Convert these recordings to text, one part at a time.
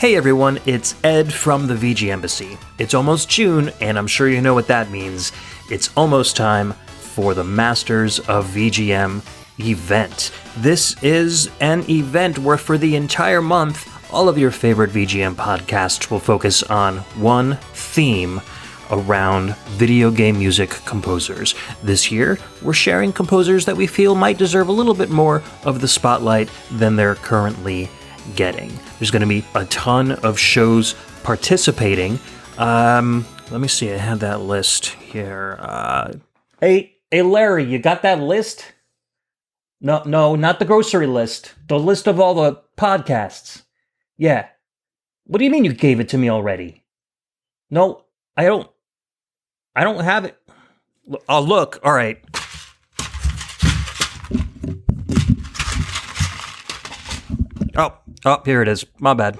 Hey everyone, it's Ed from the VGMbassy. It's almost June, and I'm sure you know what that means. It's almost time for the Masters of VGM event. This is an event where for the entire month, all of your favorite VGM podcasts will focus on one theme around video game music composers. This year, we're sharing composers that we feel might deserve a little bit more of the spotlight than they're currently getting. There's going to be a ton of shows participating. Let me see, I had that list here. Hey, Larry, you got that list? No, not the grocery list. The list of all the podcasts. Yeah. What do you mean you gave it to me already? No, I don't have it. I'll look. All right. Oh, here it is. My bad.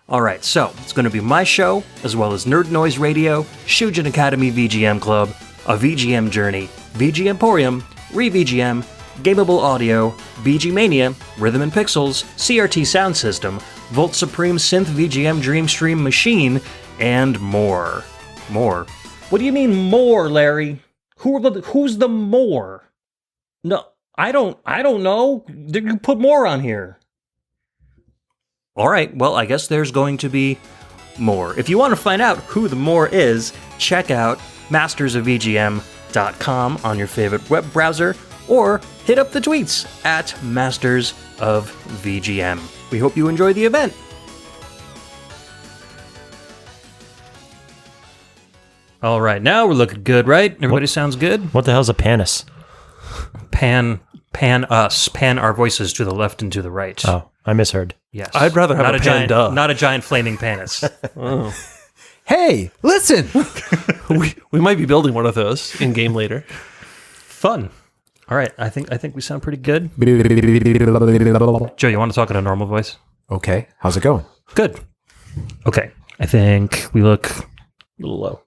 All right, so it's going to be my show, as well as Nerd Noise Radio, Shujin Academy VGM Club, A VGM Journey, VG Emporium, Re-VGM, Gameable Audio, VG Mania, Rhythm and Pixels, CRT Sound System, Volt Supreme Synth VGM Dreamstream Machine, and more. More? What do you mean more, Larry? Who's the more? No, I don't know. You put more on here. All right, well, I guess there's going to be more. If you want to find out who the more is, check out mastersofvgm.com on your favorite web browser, or hit up the tweets at mastersofvgm. We hope you enjoy the event. All right, now we're looking good, right? Everybody sounds good? What the hell's a panis? Pan us. Pan our voices to the left and to the right. Oh, I misheard. Yes. I'd rather have a panda. Not a giant flaming panis. Oh. Hey, listen! we might be building one of those in game later. Fun. All right, I think we sound pretty good. Joe, you want to talk in a normal voice? Okay, how's it going? Good. Okay, I think we look a little low.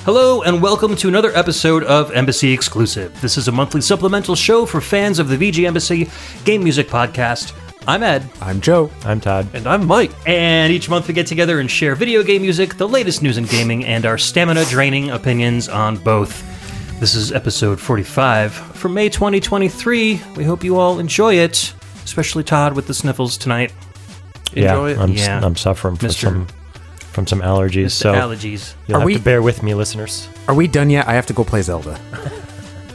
Hello, and welcome to another episode of Embassy Exclusive. This is a monthly supplemental show for fans of the VGMbassy Game Music Podcast. I'm Ed. I'm Joe. I'm Todd. And I'm Mike. And each month we get together and share video game music, the latest news in gaming, and our stamina-draining opinions on both. This is episode 45 for May 2023. We hope you all enjoy it, especially Todd with the sniffles tonight. Enjoy it. I'm suffering from some allergies, so allergies. You'll have to bear with me, listeners. Are we done yet? I have to go play Zelda.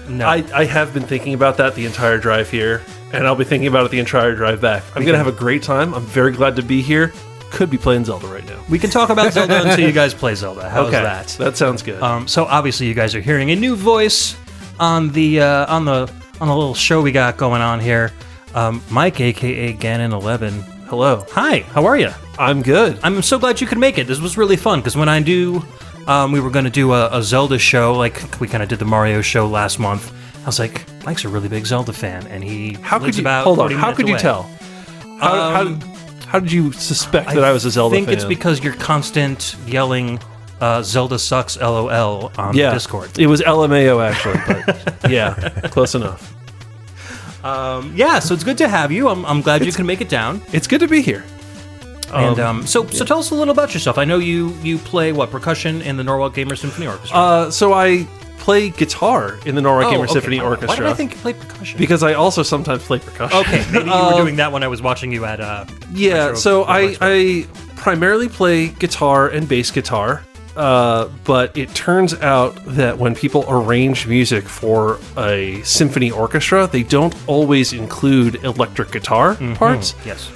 No. I have been thinking about that the entire drive here, and I'll be thinking about it the entire drive back. I'm going to have a great time. I'm very glad to be here. Could be playing Zelda right now. We can talk about Zelda until you guys play Zelda. How's that? That sounds good. So obviously you guys are hearing a new voice on the little show we got going on here. Mike, aka Ganon11. Hello. Hi. How are you? I'm good. I'm so glad you could make it. This was really fun because when we were going to do a Zelda show, like we kind of did the Mario show last month. I was like, Mike's a really big Zelda fan, and How could you tell? How did you suspect that I was a Zelda fan? I think it's because you're constant yelling Zelda sucks LOL on Discord. It was LMAO actually, but yeah, close enough. So it's good to have you. I'm glad you can make it down. It's good to be here. So tell us a little about yourself. I know you play percussion in the Norwalk Gamer Symphony Orchestra. So I play guitar in the Norwalk Gamer Symphony Orchestra. Why did I think you played percussion? Because I also sometimes play percussion. Okay, maybe you were doing that when I was watching you at so I primarily play guitar and bass guitar. But it turns out that when people arrange music for a symphony orchestra, they don't always include electric guitar parts. Yes.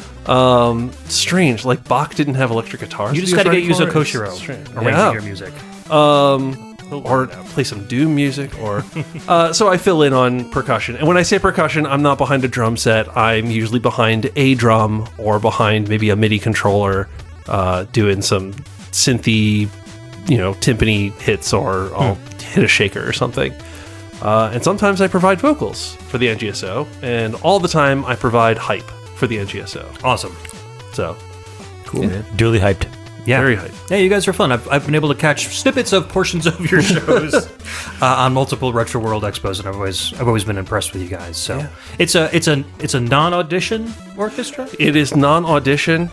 Strange. Like Bach didn't have electric guitars. You just got to get Yuzo Koshiro arranging your music. Or play some Doom music, or so I fill in on percussion. And when I say percussion, I'm not behind a drum set. I'm usually behind a drum or behind maybe a MIDI controller, doing some synthy, timpani hits, or I'll hit a shaker or something. And sometimes I provide vocals for the NGSO, and all the time I provide hype for the NGSO. Awesome. So, Cool, man. Duly hyped. Yeah. very hype. Yeah, you guys are fun. I've been able to catch snippets of portions of your shows on multiple Retro World Expos, and I've always been impressed with you guys. So it's a non-audition orchestra. It is non-audition.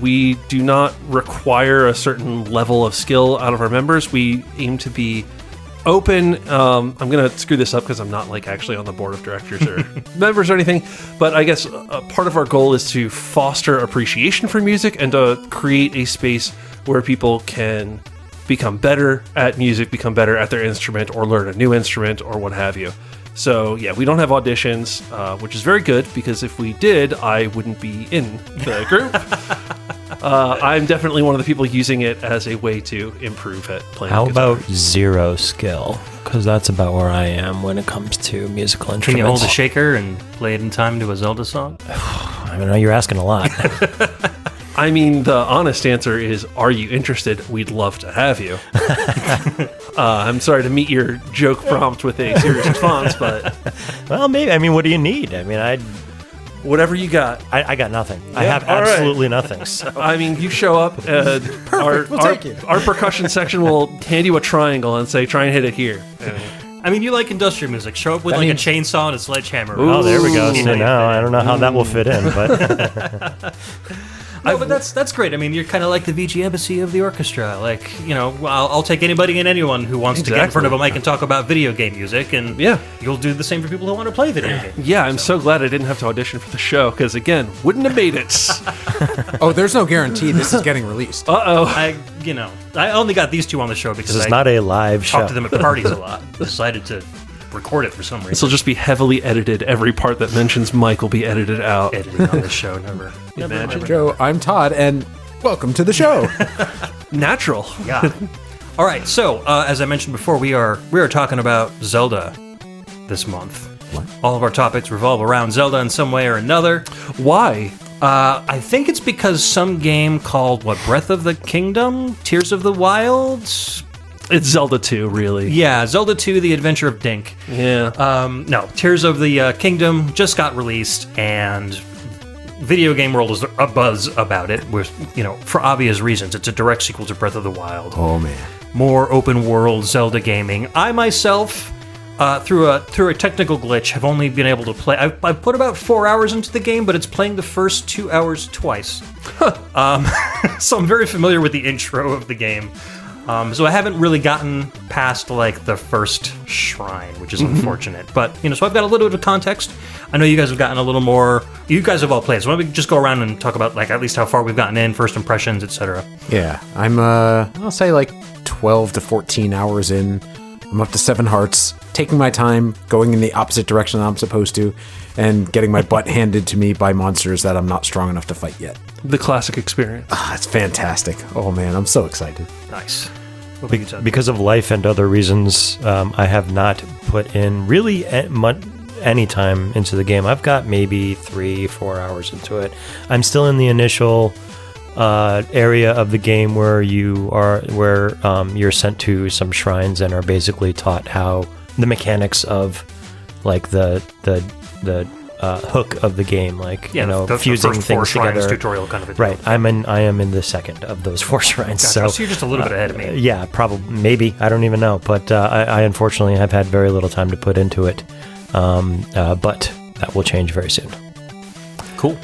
We do not require a certain level of skill out of our members. We aim to be open. I'm going to screw this up because I'm not like actually on the board of directors or members or anything. But I guess part of our goal is to foster appreciation for music and to create a space where people can become better at music, become better at their instrument, or learn a new instrument or what have you. So yeah, we don't have auditions, which is very good because if we did, I wouldn't be in the group. I'm definitely one of the people using it as a way to improve at playing How guitar. about zero skill? Because that's about where I am when it comes to musical instruments. Can you hold a shaker and play it in time to a Zelda song? I mean, you're asking a lot. I mean, the honest answer is, are you interested? We'd love to have you. I'm sorry to meet your joke prompt with a serious response, but Well, maybe. I mean, what do you need? I mean, whatever you got. I got nothing. I Yeah, have all right. absolutely nothing. So. I mean, you show up, we'll take it. our percussion section will hand you a triangle and say, try and hit it here. And I mean, you like industrial music. Show up with That like a means- chainsaw and a sledgehammer. Oh, there we go. You So know, now I don't know how that will fit in, but No, but that's great. I mean, you're kind of like the VGMbassy of the orchestra. Like, you know, I'll take anybody and anyone who wants to get in front of a mic and talk about video game music, and Yeah. you'll do the same for people who want to play video games. yeah, I'm so glad I didn't have to audition for the show because, again, wouldn't have made it. Oh, there's no guarantee this is getting released. Uh-oh. I only got these two on the show because this is I not a live show. talked to them at parties a lot. Decided to record it for some This reason. will just be heavily edited. Every part that mentions Mike will be edited out. Editing on this show, never. Imagine. Joe, I'm Todd, and welcome to the show. Natural. Yeah. All right. So, as I mentioned before, we are talking about Zelda this month. What? All of our topics revolve around Zelda in some way or another. Why? I think it's because some game called Breath of the Kingdom, Tears of the Wild. It's Zelda 2, really. Yeah, Zelda 2: The Adventure of Dink. Yeah. No, Tears of the Kingdom just got released, and video game world is a buzz about it. With for obvious reasons, it's a direct sequel to Breath of the Wild. Oh, man. More open world Zelda gaming. I myself, through a technical glitch, have only been able to play. I've put about 4 hours into the game, but it's playing the first 2 hours twice. So I'm very familiar with the intro of the game. So I haven't really gotten past like the first shrine, which is unfortunate. But so I've got a little bit of context. I know you guys have gotten a little more. You guys have all played, so why don't we just go around and talk about like at least how far we've gotten in, first impressions, etc. Yeah, I'm, I'll say like 12 to 14 hours in. I'm up to 7 hearts, taking my time, going in the opposite direction that I'm supposed to, and getting my butt handed to me by monsters that I'm not strong enough to fight yet. The classic experience. It's fantastic. Oh, man, I'm so excited. Nice. What about you, Ted? Because of life and other reasons, I have not put in really any time into the game. I've got maybe 3-4 hours into it. I'm still in the initial area of the game where you're sent to some shrines and are basically taught how the mechanics of like the hook of the game, like the fusing first 4 things shrines together. tutorial kind of a deal. Right, I am in the second of those 4 shrines. Gotcha. So you're just a little bit ahead of me. Yeah, probably, maybe. I don't even know. But I unfortunately have had very little time to put into it. But that will change very soon. Cool.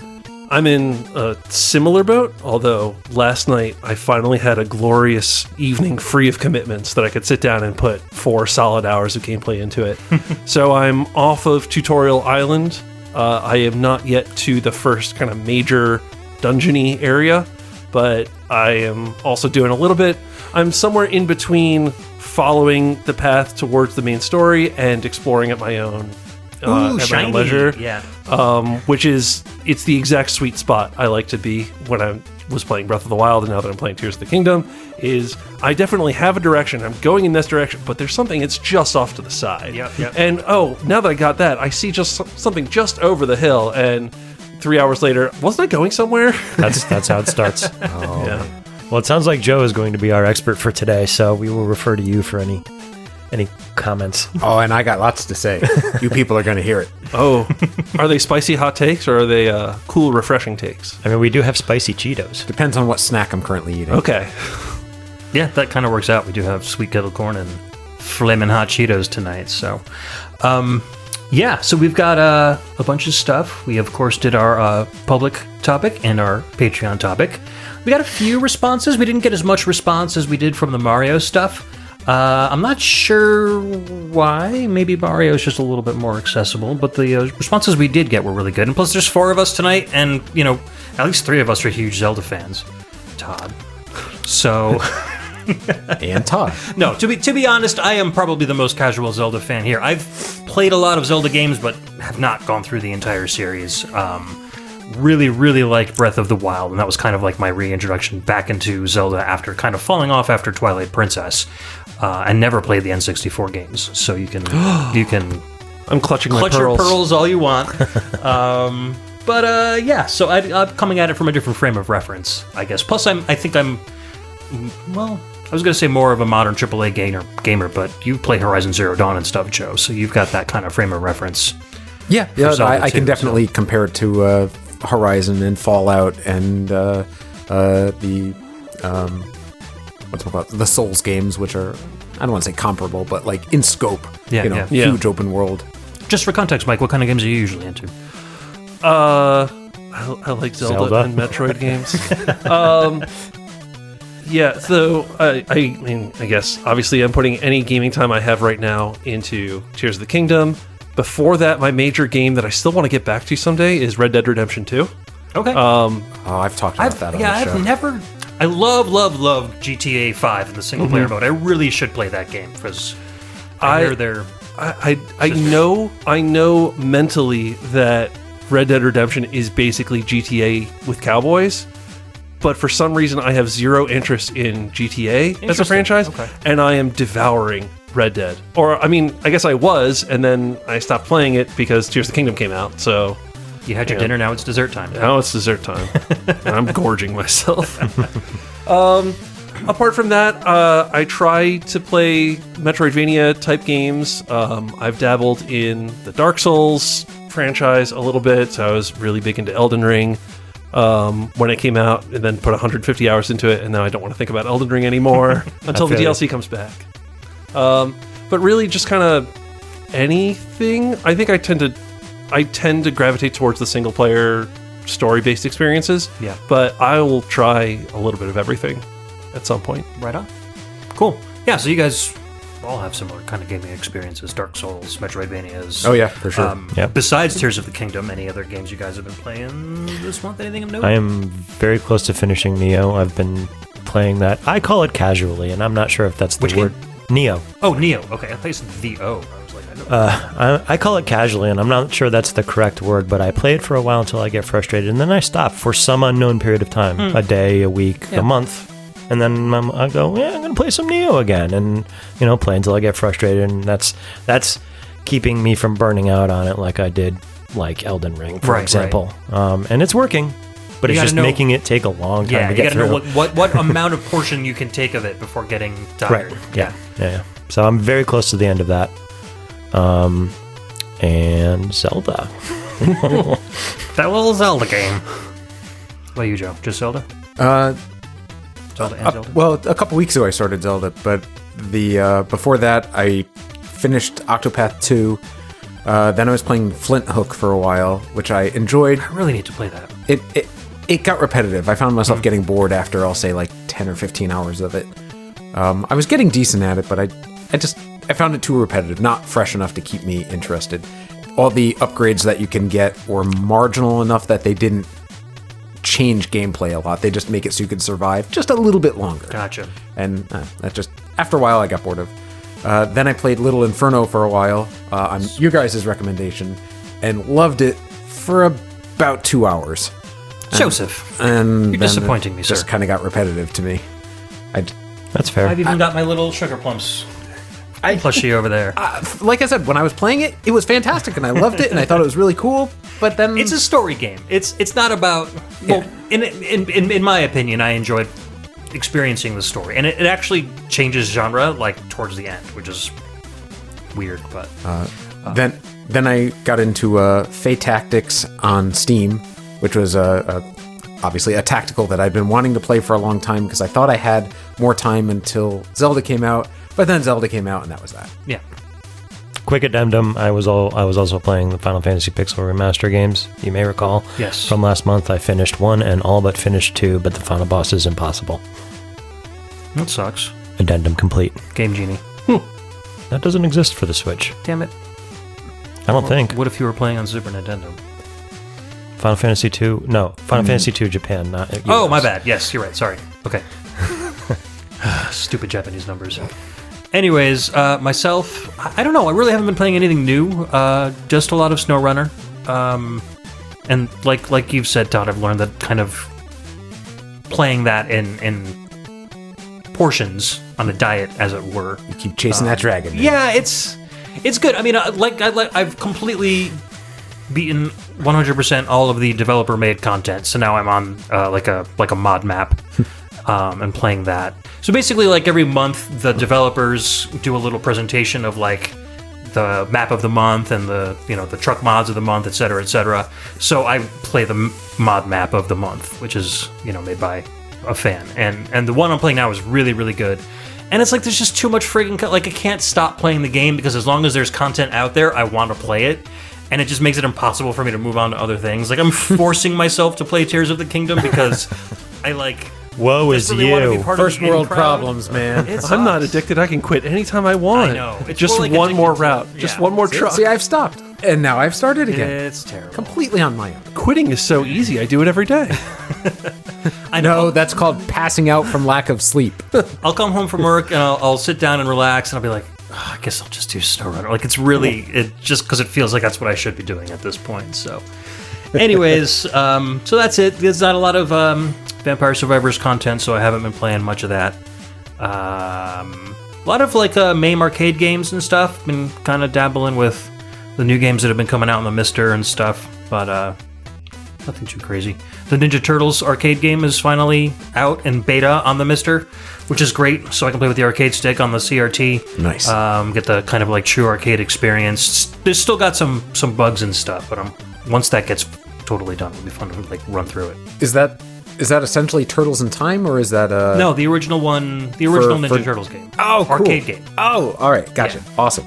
I'm in a similar boat, although last night I finally had a glorious evening free of commitments that I could sit down and put 4 solid hours of gameplay into it. So I'm off of Tutorial Island. I am not yet to the first kind of major dungeony area, but I am also doing a little bit. I'm somewhere in between following the path towards the main story and exploring at my own at my own shiny. leisure. Yeah. Which is, it's the exact sweet spot I like to be when I was playing Breath of the Wild, and now that I'm playing Tears of the Kingdom, is I definitely have a direction. I'm going in this direction, but there's something it's just off to the side. Yep. And now that I got that, I see just something just over the hill, and 3 hours later, wasn't I going somewhere? That's how it starts. Yeah. Well, it sounds like Joe is going to be our expert for today, so we will refer to you for any Any comments? Oh, and I got lots to say. You people are going to hear it. Oh, are they spicy hot takes or are they cool, refreshing takes? I mean, we do have spicy Cheetos. Depends on what snack I'm currently eating. Okay. Yeah, that kind of works out. We do have sweet kettle corn and flamin' hot Cheetos tonight. So, so we've got a bunch of stuff. We, of course, did our public topic and our Patreon topic. We got a few responses. We didn't get as much response as we did from the Mario stuff. I'm not sure why. Maybe Mario is just a little bit more accessible, but the responses we did get were really good. And plus, there's 4 of us tonight, and, at least 3 of us are huge Zelda fans. Todd. So... And Todd. No, to be honest, I am probably the most casual Zelda fan here. I've played a lot of Zelda games, but have not gone through the entire series. Really, really liked Breath of the Wild, and that was kind of like my reintroduction back into Zelda after kind of falling off after Twilight Princess. I never played the N64 games, so you can I'm clutching my clutch pearls. your pearls all you want. So I'm coming at it from a different frame of reference, I guess. Plus, I was going to say more of a modern AAA gamer, but you play Horizon Zero Dawn and stuff, Joe, so you've got that kind of frame of reference. Yeah, Zelda I can too, definitely compare it to Horizon and Fallout and the Souls games, which are, I don't want to say comparable, but like in scope. Yeah. Huge open world. Just for context, Mike, what kind of games are you usually into? I like Zelda and Metroid games. Yeah, so I mean, I guess obviously I'm putting any gaming time I have right now into Tears of the Kingdom. Before that, my major game that I still want to get back to someday is Red Dead Redemption 2. Okay. I've talked about that on the show. I've never... I love GTA 5 in the single-player mode. I really should play that game, because I hear they're... I know mentally that Red Dead Redemption is basically GTA with cowboys, but for some reason I have zero interest in GTA as a franchise, and I am devouring Red Dead. Or, I mean, I guess I was, and then I stopped playing it because Tears of the Kingdom came out, so... You had your dinner, now it's dessert time. Now it's dessert time. And I'm gorging myself. Apart from that, I try to play Metroidvania-type games. I've dabbled in the Dark Souls franchise a little bit, so I was really big into Elden Ring when it came out, and then put 150 hours into it, and now I don't want to think about Elden Ring anymore until the DLC comes back. But really, just kind of anything. I think I tend to gravitate towards the single-player, story-based experiences. Yeah. But I will try a little bit of everything at some point. Right on. Cool. Yeah, so you guys all have similar kind of gaming experiences. Dark Souls, Metroidvanias. Oh, yeah, for sure. Besides Tears of the Kingdom, any other games you guys have been playing this month? Anything of note? I am very close to finishing Neo. I've been playing that. I call it casually, and I'm not sure if that's the Which word. game? Neo. Oh, Neo. Okay, I thought you said VO. I was like, I know. I call it casually, and I'm not sure that's the correct word, but I play it for a while until I get frustrated, and then I stop for some unknown period of time, a day, a week, a month, and then I go, I'm going to play some Neo again, and play until I get frustrated, and that's keeping me from burning out on it like I did, like Elden Ring, for example. And it's working, but it's just making it take a long time to get through. Yeah, you got to know what amount of portion you can take of it before getting tired. Right. Yeah. So I'm very close to the end of that. And Zelda. That little Zelda game. What about you, Joe? Just Zelda? Zelda and Zelda? Well, a couple weeks ago I started Zelda, but the before that I finished Octopath 2. Then I was playing Flint Hook for a while, which I enjoyed. I really need to play that. It got repetitive. I found myself getting bored after, I'll say, like 10 or 15 hours of it. I was getting decent at it, but I found it too repetitive, not fresh enough to keep me interested. All the upgrades that you can get were marginal enough that they didn't change gameplay a lot. They just make it so you can survive just a little bit longer. Gotcha. And that just, after a while, I got bored of. Then I played Little Inferno for a while on your guys' recommendation and loved it for about 2 hours. Joseph, And you're then disappointing me, it sir. just kind of got repetitive to me. That's fair. I've even got my little sugar plums plushie over there. Like I said, when I was playing it, it was fantastic, and I loved it, and I thought it was really cool. But then It's a story game. It's not about. Well, in my opinion, I enjoyed experiencing the story, and it actually changes genre like towards the end, which is weird, but Then I got into Fate Tactics on Steam, which was obviously a tactical that I'd been wanting to play for a long time because I thought I had more time until Zelda came out. But then Zelda came out, and that was that. yeah. Quick addendum: I was also playing the Final Fantasy Pixel Remaster games. You may recall. Yes. From last month, I finished 1 and all but finished 2, but the final boss is impossible. That sucks. Addendum complete. Game Genie. That doesn't exist for the Switch. Damn it. I don't think. What if you were playing on Super Nintendo? Final Fantasy 2? No, Final Fantasy 2 Japan, not US. Oh, my bad. Yes, you're right. Sorry. Okay. Stupid Japanese numbers. Anyways, myself, I don't know. I really haven't been playing anything new. Just a lot of SnowRunner. And like you've said, Todd, I've learned that kind of playing that in portions on a diet, as it were. You keep chasing that dragon. Man. Yeah, it's good. I mean, I've completely beaten 100% all of the developer-made content, so now I'm on like a mod map and playing that. So basically, like every month, the developers do a little presentation of like the map of the month and the truck mods of the month, et cetera, et cetera. So I play the mod map of the month, which is made by a fan, and the one I'm playing now is really, really good. And it's like there's just too much friggin' like I can't stop playing the game because as long as there's content out there, I want to play it. And it just makes it impossible for me to move on to other things. Like, I'm forcing myself to play Tears of the Kingdom because I, like... Woe is really want to be you. part of First the world crowd. problems, man. I'm not addicted. I can quit anytime I want. I know. It's Just more like one more addicted to- route. Just yeah. one more truck. See, I've stopped. And now I've started again. It's terrible. Completely on my own. Quitting is so easy. I do it every day. I know. No, that's called passing out from lack of sleep. I'll come home from work and I'll sit down and relax and I'll be like, I guess I'll just do SnowRunner. Like, it's really... just because it feels like that's what I should be doing at this point, so... Anyways, so that's it. There's not a lot of Vampire Survivors content, so I haven't been playing much of that. A lot of like MAME arcade games and stuff. Been kind of dabbling with the new games that have been coming out in the Mister and stuff, but nothing too crazy. The Ninja Turtles arcade game is finally out in beta on the Mister, which is great. So I can play with the arcade stick on the CRT. Nice. Get the kind of like true arcade experience. There's still got some bugs and stuff, but once that gets totally done, it'll be fun to like run through it. Is that essentially Turtles in Time, or is that No, the original one, the original Ninja for- Turtles game. Oh, cool. Arcade game. Oh, all right, gotcha. Yeah. Awesome.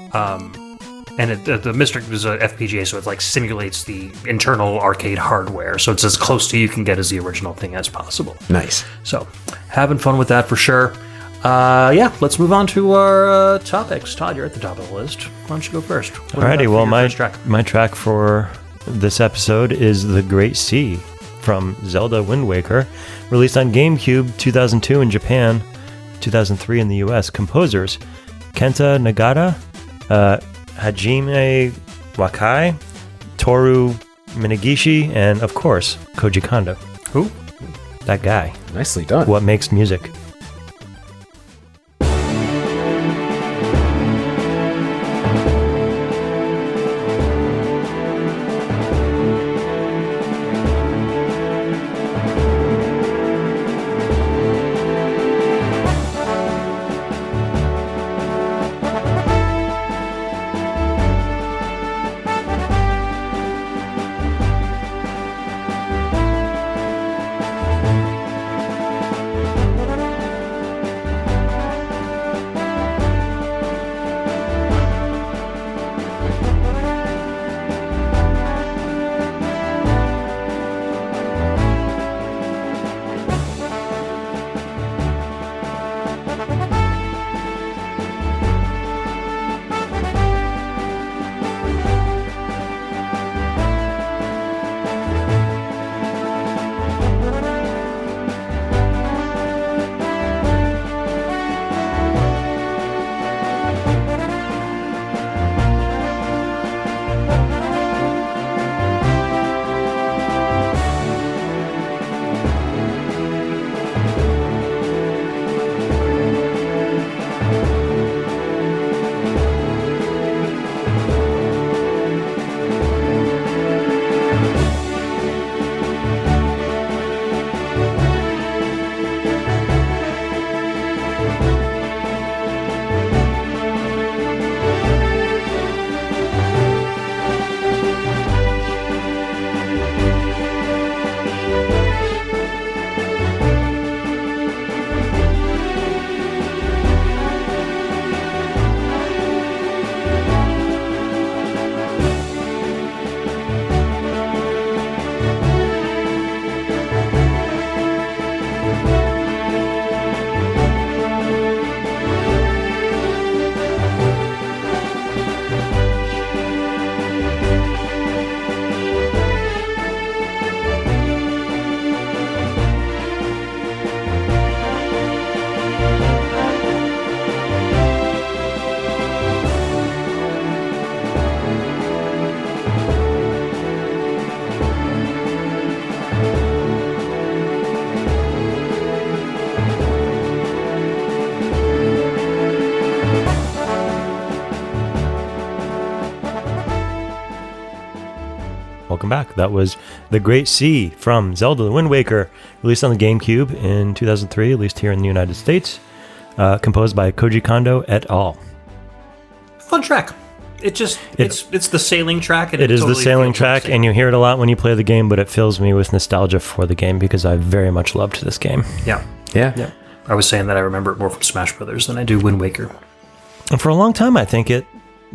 And the Mystic was a FPGA, so it like simulates the internal arcade hardware. So it's as close to you can get as the original thing as possible. Nice. So having fun with that for sure. Yeah, let's move on to our topics. Todd, you're at the top of the list. Why don't you go first? What do you got Alrighty, for well, your my first track? my track for this episode is The Great Sea from Zelda Wind Waker, released on GameCube 2002 in Japan, 2003 in the US. Composers Kenta Nagata, Hajime Wakai, Toru Minegishi, and of course, Koji Kondo. Who? That guy. Nicely done. What makes music? welcome back. That was The Great Sea from Zelda The Wind Waker, released on the GameCube in 2003, at least here in the United States, composed by Koji Kondo et al. Fun track. It's the sailing track. And it is totally the sailing feels track, and you hear it a lot when you play the game, but it fills me with nostalgia for the game because I very much loved this game. Yeah. I was saying that I remember it more from Smash Brothers than I do Wind Waker. And for a long time, I think it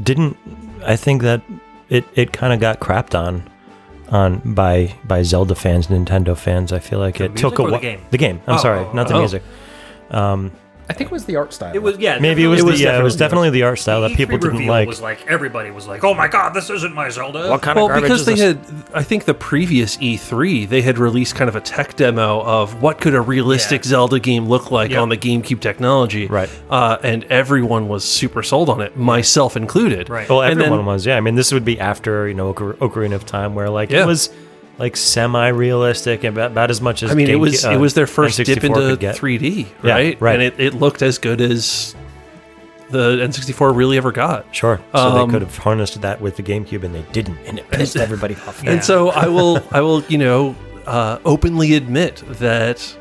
didn't. I think that it kind of got crapped on by Zelda fans, Nintendo fans. I feel like it took a while. The game. I'm sorry, not the music. I think it was the art style. It was maybe it was definitely the art style that people didn't like. Everybody was like, "Oh my god, this isn't my Zelda." What kind of garbage because is they this? had, I think the previous E3, they had released kind of a tech demo of what could a realistic Zelda game look like on the GameCube technology. Right. And everyone was super sold on it, myself included. Right. Well, And everyone then- was. Yeah, I mean, this would be after Ocarina of Time, where it was like semi-realistic and about as much as. I mean, it was their first dip N64 into could get. 3D, Yeah, right? right. And it looked as good as the N64 really ever got. Sure. So they could have harnessed that with the GameCube, and they didn't, and it pissed everybody off. And so I will, openly admit that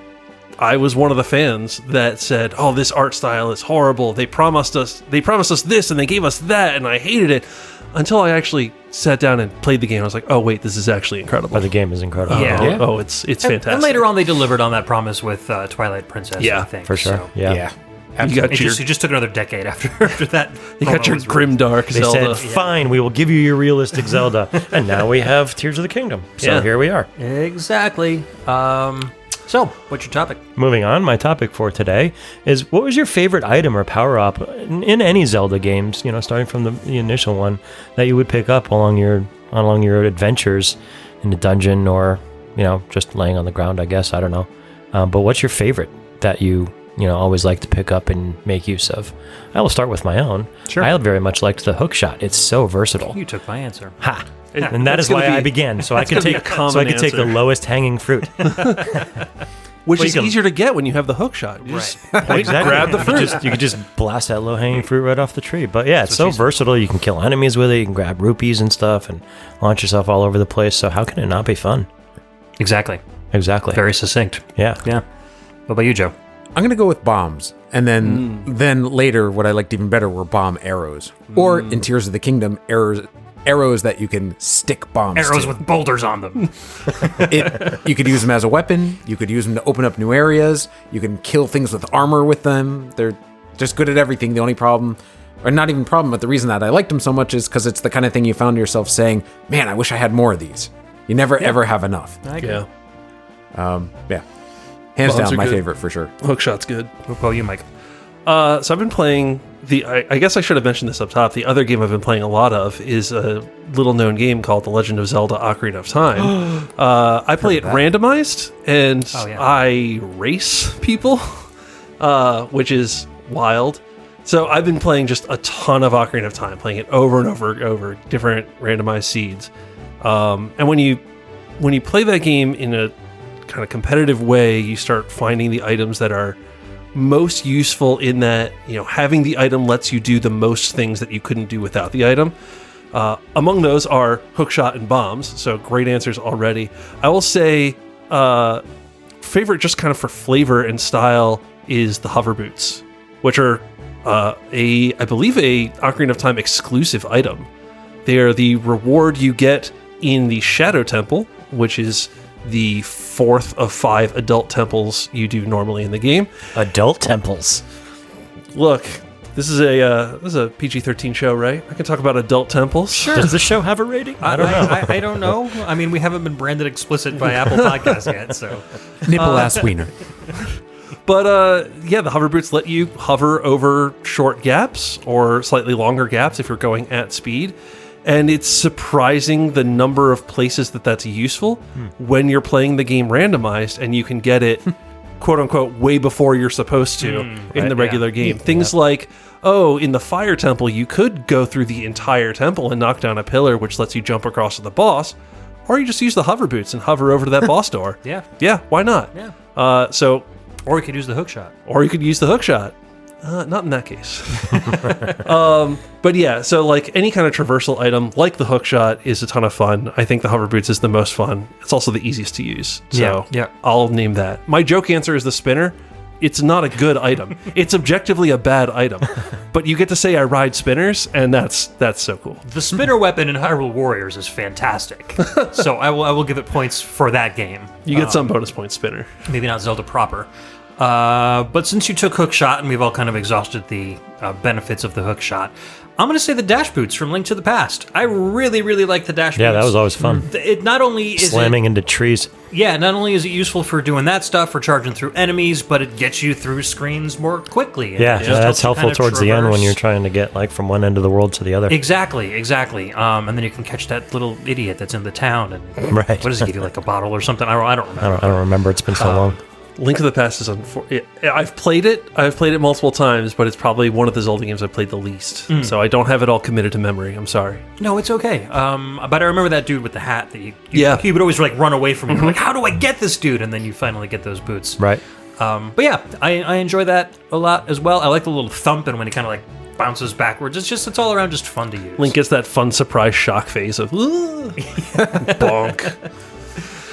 I was one of the fans that said, "Oh, this art style is horrible. They promised us this, and they gave us that, and I hated it." Until I actually sat down and played the game, I was like, "Oh wait, this is actually incredible." But the game is incredible. Yeah. Oh, it's fantastic. And later on, they delivered on that promise with Twilight Princess. Yeah, I think, for sure. So. Yeah. You got It your, just took another decade after that. you got your grimdark They Zelda. said, "Fine, we will give you your realistic Zelda," and now we have Tears of the Kingdom. So Yeah. here we are. Exactly. So, what's your topic? Moving on, my topic for today is: what was your favorite item or power up in any Zelda games? Starting from the initial one that you would pick up along your adventures in the dungeon, or just laying on the ground. I guess I don't know. But what's your favorite that you always like to pick up and make use of? I will start with my own. Sure. I very much liked the hook shot. It's so versatile. You took my answer. Ha! And that That's is why gonna I be- began, so I could gonna be take a common take the answer. lowest hanging fruit. Which Well, is you can- easier to get when you have the hook shot. You just Exactly. grab the You fruit. could just blast that low hanging fruit right off the tree. But yeah, it's so versatile. You can kill enemies with it. You can grab rupees and stuff and launch yourself all over the place. So how can it not be fun? Exactly. Exactly. Very succinct. Yeah. Yeah. What about you, Joe? I'm gonna go with bombs, and then later, what I liked even better were bomb arrows, or in Tears of the Kingdom, arrows that you can stick bombs. Arrows to. with boulders on them. You could use them as a weapon. You could use them to open up new areas. You can kill things with armor with them. They're just good at everything. The only problem, or not even problem, but the reason that I liked them so much is because it's the kind of thing you found yourself saying, "Man, I wish I had more of these." You never ever have enough. Yeah. Yeah, hands Bombs down are my good. favorite for sure. Hook shot's good. What about you, Mike? So I've been playing I guess I should have mentioned this up top. The other game I've been playing a lot of is a little known game called The Legend of Zelda Ocarina of Time. I play it randomized, and I race people, which is wild. So I've been playing just a ton of Ocarina of Time, playing it over and over different randomized seeds. And when you play that game in a kind of competitive way, you start finding the items that are most useful in that, having the item lets you do the most things that you couldn't do without the item. Among those are hookshot and bombs, so great answers already. I will say favorite just kind of for flavor and style is the hover boots, which are I believe a Ocarina of Time exclusive item. They are the reward you get in the Shadow Temple, which is the 4th of 5 adult temples you do normally in the game. Adult temples. Look, this is a PG-13 show, right? I can talk about adult temples. Sure. Does the show have a rating? I don't know. I don't know. I mean, we haven't been branded explicit by Apple Podcasts yet, so. Nipple ass wiener. But the hover boots let you hover over short gaps or slightly longer gaps if you're going at speed. And it's surprising the number of places that's useful when you're playing the game randomized, and you can get it, quote unquote, way before you're supposed to in the regular game. Things like, in the Fire Temple, you could go through the entire temple and knock down a pillar, which lets you jump across to the boss, or you just use the hover boots and hover over to that boss door. Yeah. Yeah, why not? Yeah. Or Or we could use the hook shot. you could use the hook shot. Not in that case. But yeah, so like any kind of traversal item, like the hookshot, is a ton of fun. I think the hover boots is the most fun. It's also the easiest to use. So Yeah. I'll name that. My joke answer is the spinner. It's not a good item. It's objectively a bad item. But you get to say I ride spinners, and that's so cool. The spinner weapon in Hyrule Warriors is fantastic. So I will give it points for that game. You get some bonus points, spinner. Maybe not Zelda proper. But since you took hookshot and we've all kind of exhausted the benefits of the hookshot, I'm going to say the dash boots from Link to the Past. I really, really like the dash boots. Yeah, that was always fun. It not only is Slamming into trees. Yeah, not only is it useful for doing that stuff, for charging through enemies, but it gets you through screens more quickly. And Yeah, it just that's helps you helpful kind of towards the end when traverse. you're trying to get like from one end of the world to the other. Exactly. And then you can catch that little idiot that's in the town. And Right. what does he give you, like a bottle or something? I don't remember. I don't remember. It's been so long. Link to the Past is I've played it. I've played it multiple times, but it's probably one of the Zelda games I've played the least. So I don't have it all committed to memory. I'm sorry. No, it's okay. But I remember that dude with the hat that he would always like run away from. Like, how do I get this dude? And then you finally get those boots. Right. But yeah, I enjoy that a lot as well. I like the little thump and when he kind of like bounces backwards. It's all around just fun to use. Link gets that fun surprise shock phase of bonk.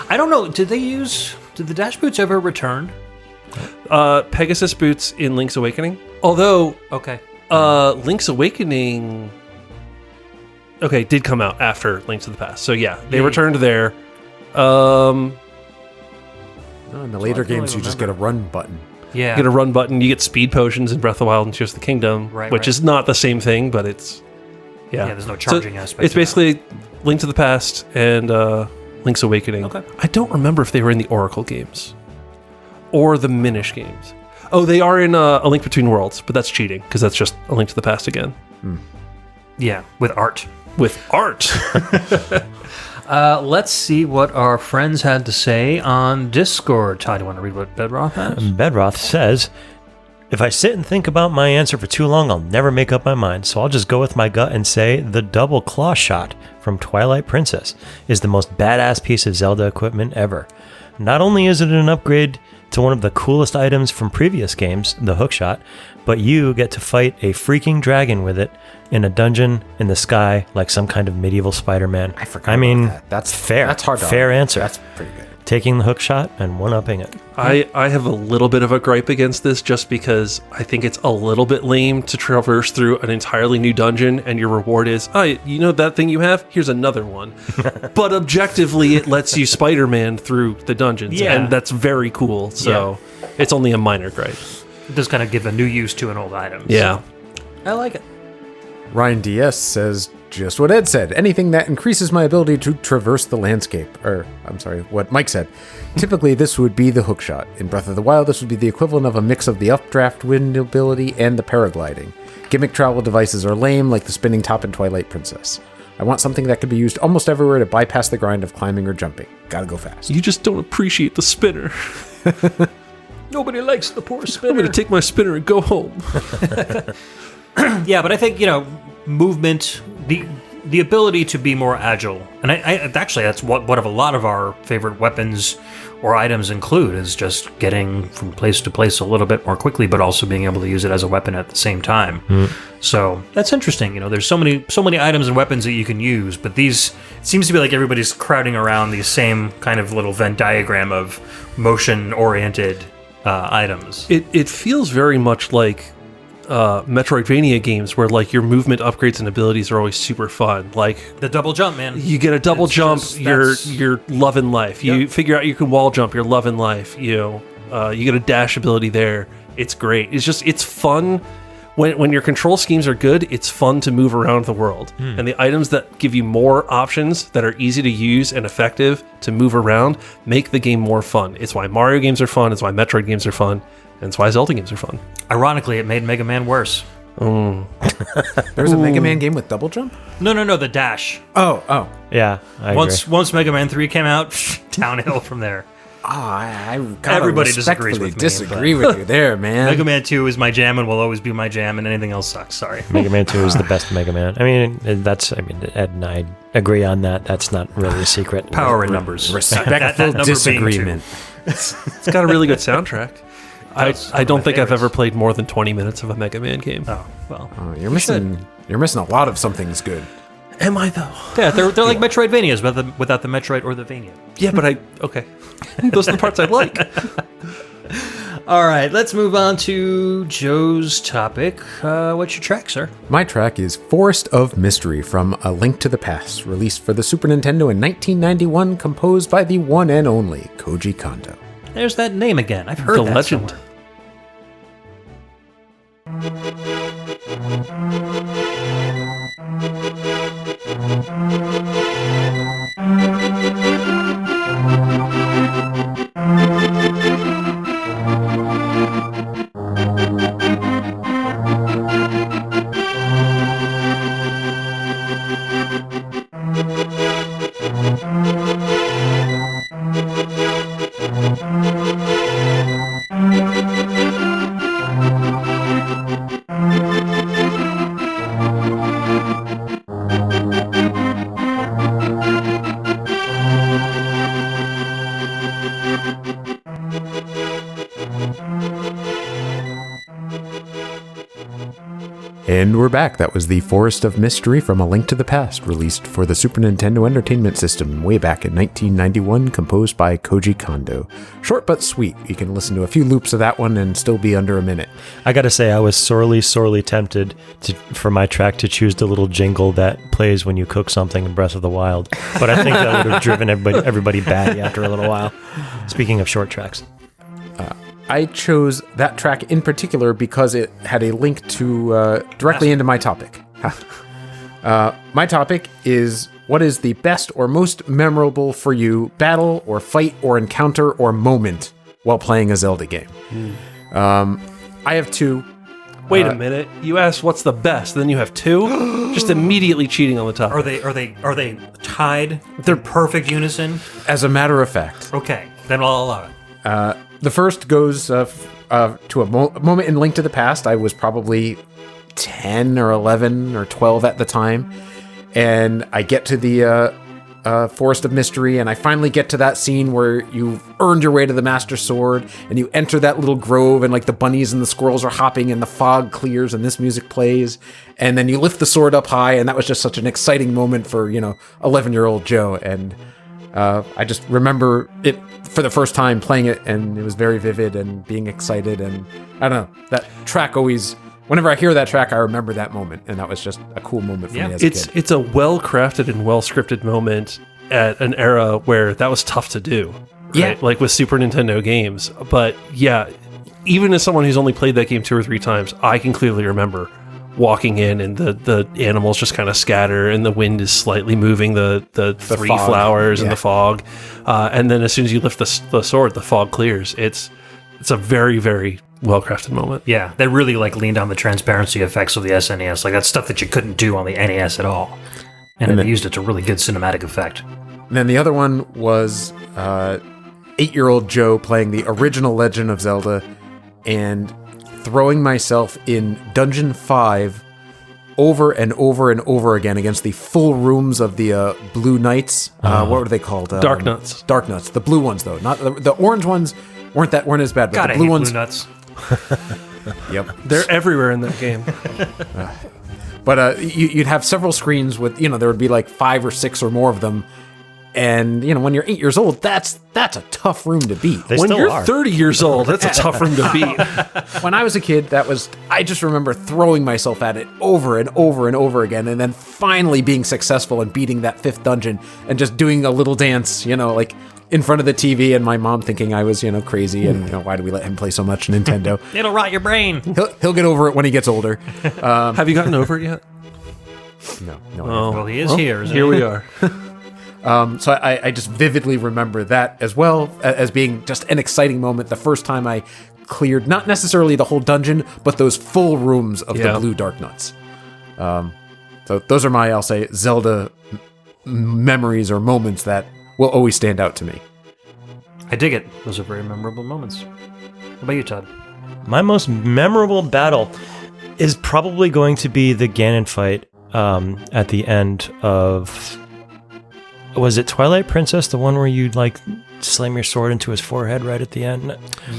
I don't know. Did the dash boots ever return? Pegasus boots in Link's Awakening. Although Okay. Link's Awakening did come out after Link to the Past. So yeah, they returned there. In the later I can only games, you just get a run button. Yeah. You get a run button, you get speed potions in Breath of the Wild and Tears of the Kingdom, Right, which right. is not the same thing, but it's Yeah, there's no charging aspect It's to that. basically Link to the Past and Link's Awakening. Okay. I don't remember if they were in the Oracle games or the Minish games. Oh, they are in A Link Between Worlds, but that's cheating because that's just A Link to the Past again Yeah, with art. with art. Let's see what our friends had to say on Discord. Todd, do you want to read what Bedroth has? Bedroth says, if I sit and think about my answer for too long, I'll never make up my mind. So I'll just go with my gut and say the double claw shot from Twilight Princess is the most badass piece of Zelda equipment ever. Not only is it an upgrade to one of the coolest items from previous games, the hookshot, but you get to fight a freaking dragon with it in a dungeon in the sky like some kind of medieval Spider-Man. I forgot. I mean, about that. That's fair. That's hard. Fair answer. That's pretty good. Taking the hookshot and one-upping it. I have a little bit of a gripe against this just because I think it's a little bit lame to traverse through an entirely new dungeon and your reward is, you know that thing you have? Here's another one. But objectively, it lets you Spider-Man through the dungeons, Yeah. and that's very cool. So it's only a minor gripe. It does kind of give a new use to an old item. Yeah. I like it. Ryan DS says, just what Ed said. Anything that increases my ability to traverse the landscape. Or, I'm sorry, what Mike said. Typically, this would be the hookshot. In Breath of the Wild, this would be the equivalent of a mix of the updraft wind ability and the paragliding. Gimmick travel devices are lame, like the spinning top in Twilight Princess. I want something that could be used almost everywhere to bypass the grind of climbing or jumping. Gotta go fast. You just don't appreciate the spinner. Nobody likes the poor I'm spinner. going to take my spinner and go home. Yeah, but I think, movement, the ability to be more agile, and I actually that's what of a lot of our favorite weapons or items include, is just getting from place to place a little bit more quickly, but also being able to use it as a weapon at the same time. So that's interesting. There's so many items and weapons that you can use, but these, it seems to be like everybody's crowding around these same kind of little Venn diagram of motion-oriented items. It feels very much like Metroidvania games where like your movement upgrades and abilities are always super fun. Like The double jump, man. you get a double It's jump, just- you're loving life. You Yep. figure out you can wall jump, you're loving life. You get a dash ability there. It's great. It's fun. When your control schemes are good, it's fun to move around the world. And the items that give you more options that are easy to use and effective to move around make the game more fun. It's why Mario games are fun. It's why Metroid games are fun. And it's why Zelda games are fun. Ironically, it made Mega Man worse. There's a Mega Man game with double jump? No, the dash. Oh. Yeah, I agree. Once Mega Man 3 came out, downhill from there. I Everybody disagrees with me, disagree with you there, man. Mega Man 2 is my jam and will always be my jam, and anything else sucks. Sorry. Mega Man 2 is the best Mega Man. Ed and I agree on that. That's not really a secret. Power in numbers. Respectful That number being disagreement. It's got a really good soundtrack. I don't think I've ever played more than 20 minutes of a Mega Man game. Oh, well. You're missing a lot of something's good. Am I though? Yeah, they're like Metroidvanias without the Metroid or the Vania. Yeah, but okay. Those are the parts I like. All right, let's move on to Joe's topic. What's your track, sir? My track is Forest of Mystery from A Link to the Past, released for the Super Nintendo in 1991, composed by the one and only Koji Kondo. There's that name again. I've heard The that legend. somewhere. And we're back. That was the Forest of Mystery from A Link to the Past, released for the Super Nintendo Entertainment System way back in 1991, composed by Koji Kondo. Short but sweet. You can listen to a few loops of that one and still be under a minute. I gotta say, I was sorely tempted for my track to choose the little jingle that plays when you cook something in Breath of the Wild, but I think that would have driven everybody batty after a little while. Speaking of short tracks. I chose that track in particular because it had a link to directly into my topic. My topic is, what is the best or most memorable for you battle or fight or encounter or moment while playing a Zelda game? I have two. Wait a minute. You asked what's the best, then you have two? Just immediately cheating on the topic. Are they tied? They're perfect unison? As a matter of fact. Okay, then I'll allow it. The first goes to a moment in Link to the Past. I was probably 10 or 11 or 12 at the time. And I get to the Forest of Mystery, and I finally get to that scene where you've earned your way to the Master Sword, and you enter that little grove, and like the bunnies and the squirrels are hopping, and the fog clears, and this music plays. And then you lift the sword up high, and that was just such an exciting moment for, 11-year-old Joe. And I just remember it for the first time playing it, and it was very vivid and being excited. And I don't know, that track always, whenever I hear that track, I remember that moment. And that was just a cool moment for me as a kid. It's a well-crafted and well-scripted moment at an era where that was tough to do. Right? Yeah. Like with Super Nintendo games. But yeah, even as someone who's only played that game 2 or 3 times, I can clearly remember walking in and the animals just kind of scatter and the wind is slightly moving the 3 fog. flowers and Yeah. the fog. And then as soon as you lift the sword, the fog clears. It's a very, very well-crafted moment. Yeah, they really leaned on the transparency effects of the SNES. Like, that's stuff that you couldn't do on the NES at all. And they used it to really good cinematic effect. And then the other one was 8-year-old Joe playing the original Legend of Zelda and throwing myself in Dungeon 5 over and over and over again against the full rooms of the Blue Knights. What were they called? Dark Nuts. Dark Nuts. The blue ones, though. Not the orange ones weren't as bad. But God, the I blue hate ones. Blue Nuts. Yep. They're everywhere in that game. But you'd have several screens with, there would be like 5 or 6 or more of them. And, when you're 8 years old, that's a tough room to beat. They When still you're are. 30 years old, that's a tough room to beat. When I was a kid, I just remember throwing myself at it over and over and over again, and then finally being successful and beating that 5th dungeon and just doing a little dance, like in front of the TV, and my mom thinking I was, crazy, and why do we let him play so much Nintendo? It'll rot your brain. He'll get over it when he gets older. Have you gotten over it yet? No. Well, he is here, isn't Here he? we are. So I just vividly remember that as well as being just an exciting moment. The first time I cleared, not necessarily the whole dungeon, but those full rooms of the blue Dark Nuts. So those are my, I'll say, Zelda memories or moments that will always stand out to me. I dig it. Those are very memorable moments. What about you, Todd? My most memorable battle is probably going to be the Ganon fight at the end of... Was it Twilight Princess, the one where you slam your sword into his forehead right at the end?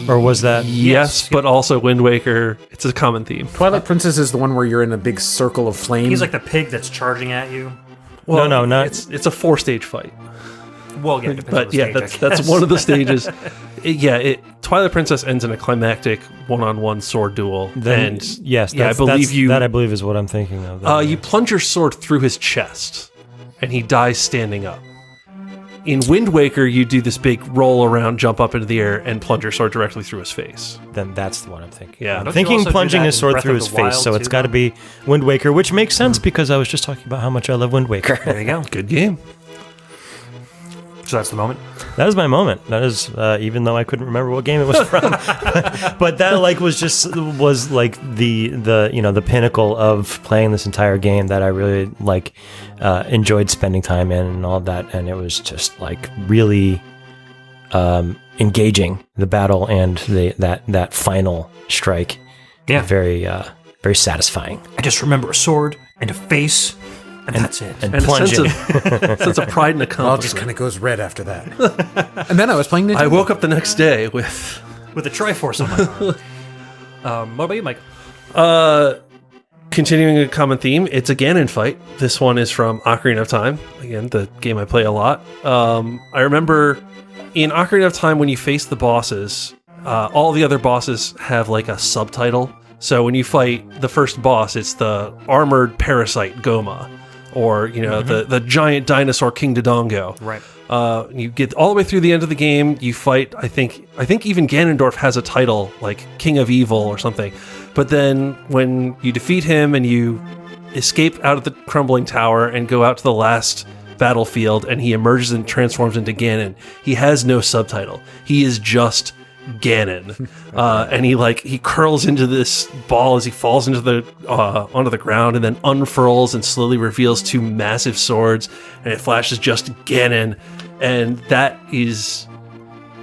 Or was that... Yes, but also Wind Waker. It's a common theme. Twilight Princess is the one where you're in a big circle of flame. He's like the pig that's charging at you. Well, no, not... It's a 4-stage fight. Well, yeah, depends on But the yeah, stage, that's one of the stages. Twilight Princess ends in a climactic one-on-one sword duel. Then, yes, I believe that I believe is what I'm thinking of. You plunge your sword through his chest, and he dies standing up. In Wind Waker, you do this big roll around, jump up into the air, and plunge your sword directly through his face. Then that's the one I'm thinking. Yeah. I'm Don't you thinking also do plunging that his in sword Breath through of his the face, Wild, so it's too, got to though? be Wind Waker, which makes sense because I was just talking about how much I love Wind Waker. There you go. Good game. So that's the moment. That is my moment. That is, even though I couldn't remember what game it was from, but that was like the pinnacle of playing this entire game that I really enjoyed spending time in and all of that, and it was just like really engaging, the battle and that final strike. Yeah. Very very satisfying. I just remember a sword and a face, and that's it. And And plunging. a sense of pride and It all just accomplishment. kind of goes red after that. And then I was playing Nintendo. I woke up the next day with... With a Triforce on my arm. What about you, Mike? Continuing a common theme, it's a Ganon fight. This one is from Ocarina of Time. Again, the game I play a lot. I remember in Ocarina of Time when you face the bosses, all the other bosses have like a subtitle. So when you fight the first boss, it's the armored parasite Goma, or the giant dinosaur King Dodongo. Right. You get all the way through the end of the game. You fight. I think even Ganondorf has a title like King of Evil or something. But then when you defeat him and you escape out of the crumbling tower and go out to the last battlefield, and he emerges and transforms into Ganon, he has no subtitle. He is just Ganon, and he curls into this ball as he falls into the onto the ground, and then unfurls and slowly reveals two massive swords, and it flashes just Ganon, and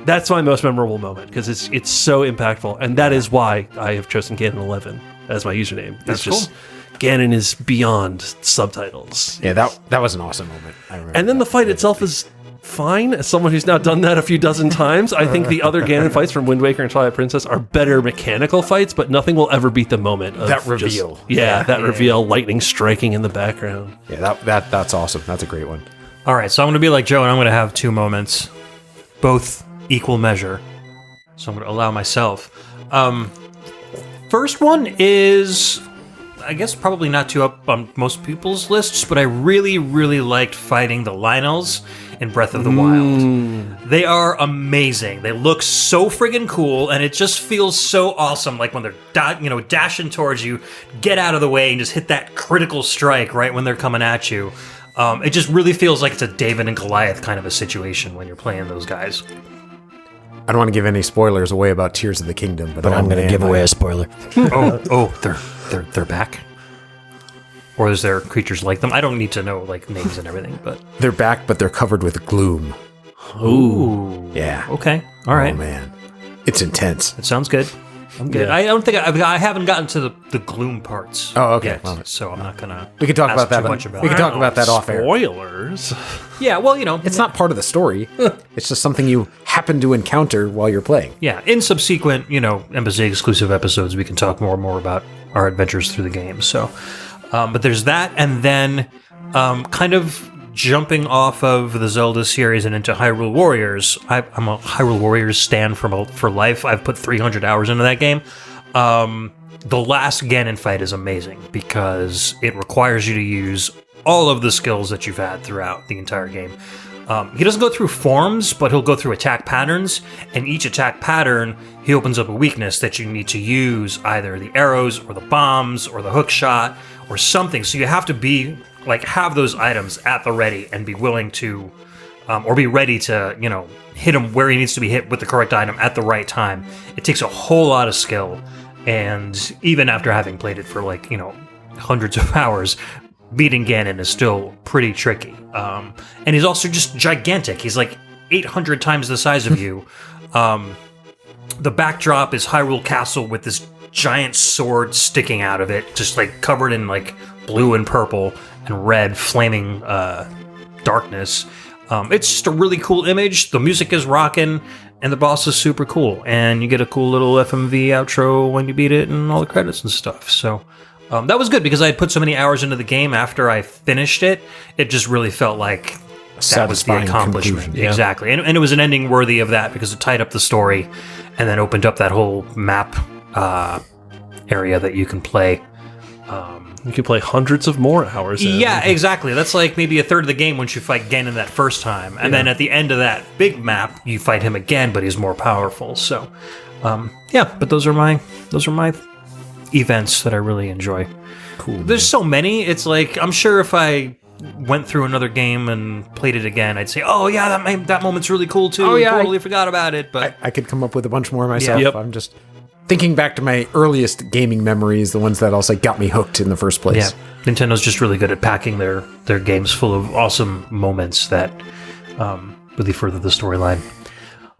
that's my most memorable moment because it's so impactful, and that is why I have chosen Ganon 11 as my username. That's just Ganon is beyond subtitles. Yeah, that was an awesome moment. I remember. And then the fight itself is fine. As someone who's now done that a few dozen times, I think the other Ganon fights from Wind Waker and Twilight Princess are better mechanical fights, but nothing will ever beat the moment of That reveal. Reveal, lightning striking in the background. Yeah, that's awesome. That's a great one. All right, so I'm going to be like Joe, and I'm going to have two moments, both equal measure. So I'm going to allow myself. First one is, I guess, probably not too up on most people's lists, but I really, really liked fighting the Lynels in Breath of the Wild. They are amazing. They look so friggin' cool, and it just feels so awesome. Like when they're dashing towards you, get out of the way and just hit that critical strike right when they're coming at you. It just really feels like it's a David and Goliath kind of a situation when you're playing those guys. I don't want to give any spoilers away about Tears of the Kingdom, but I'm going to give away a spoiler. They're back? Or is there creatures like them? I don't need to know like names and everything, but They're back, but they're covered with gloom. ooh, Yeah. okay, all right, Oh man, it's intense. it sounds good. I'm good. Yeah. I don't think I haven't gotten to the gloom parts. Oh, okay. yet, Well, so I'm not gonna. We could talk ask about that. too much about We could it. talk about that off air. Spoilers. Yeah, well, It's not part of the story. It's just something you happen to encounter while you're playing. Yeah, in subsequent, Embassy exclusive episodes, we can talk more and more about our adventures through the game. So, but there's that, and then kind of jumping off of the Zelda series and into Hyrule Warriors. I'm a Hyrule Warriors stan for life. I've put 300 hours into that game. The last Ganon fight is amazing because it requires you to use all of the skills that you've had throughout the entire game. He doesn't go through forms, but he'll go through attack patterns, and each attack pattern, he opens up a weakness that you need to use either the arrows or the bombs or the hook shot or something. So you have to be have those items at the ready and be willing to, or be ready to, hit him where he needs to be hit with the correct item at the right time. It takes a whole lot of skill, and even after having played it for hundreds of hours, beating Ganon is still pretty tricky. And he's also just gigantic. He's like 800 times the size of you. The backdrop is Hyrule Castle with this giant sword sticking out of it, just covered in blue and purple and red flaming darkness. It's just a really cool image. The music is rocking, and the boss is super cool. And you get a cool little FMV outro when you beat it, and all the credits and stuff. So that was good because I had put so many hours into the game. After I finished it, it just really felt like that was the accomplishment. Yeah. Exactly, and it was an ending worthy of that because it tied up the story, and then opened up that whole map area that you can play. You can play hundreds of more hours in. Yeah, exactly. That's like maybe a third of the game once you fight Ganon that first time. And then at the end of that big map, you fight him again, but he's more powerful. So, but those are my events that I really enjoy. Cool. There's so many. It's like, I'm sure if I went through another game and played it again, I'd say, oh, yeah, that moment's really cool, too. Oh, yeah, I totally forgot about it. But I could come up with a bunch more myself. Yeah. Yep. I'm just thinking back to my earliest gaming memories, the ones that also got me hooked in the first place. yeah, Nintendo's just really good at packing their games full of awesome moments that really further the storyline.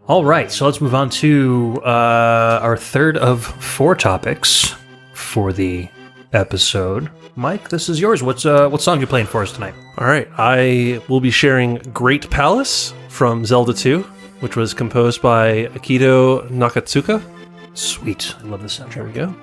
All right, so let's move on to our third of 4 topics for the episode. Mike, this is yours. What song you playing for us tonight? All right, I will be sharing Great Palace from Zelda 2, which was composed by Akito Nakatsuka. Sweet. I love this soundtrack. There we go.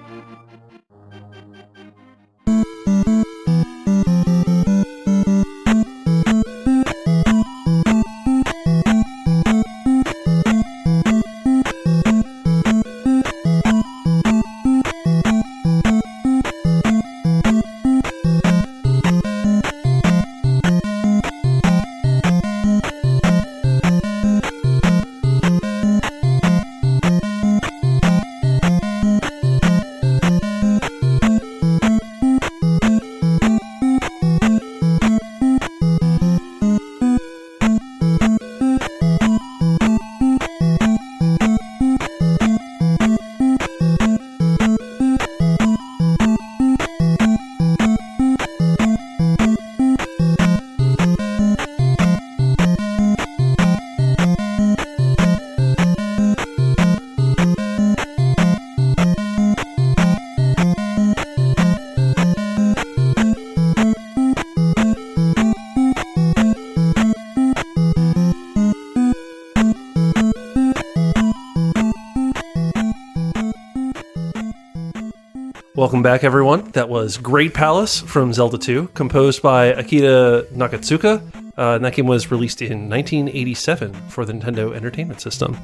Welcome back, everyone. That was Great Palace from Zelda 2, composed by Akito Nakatsuka. And that game was released in 1987 for the Nintendo Entertainment System.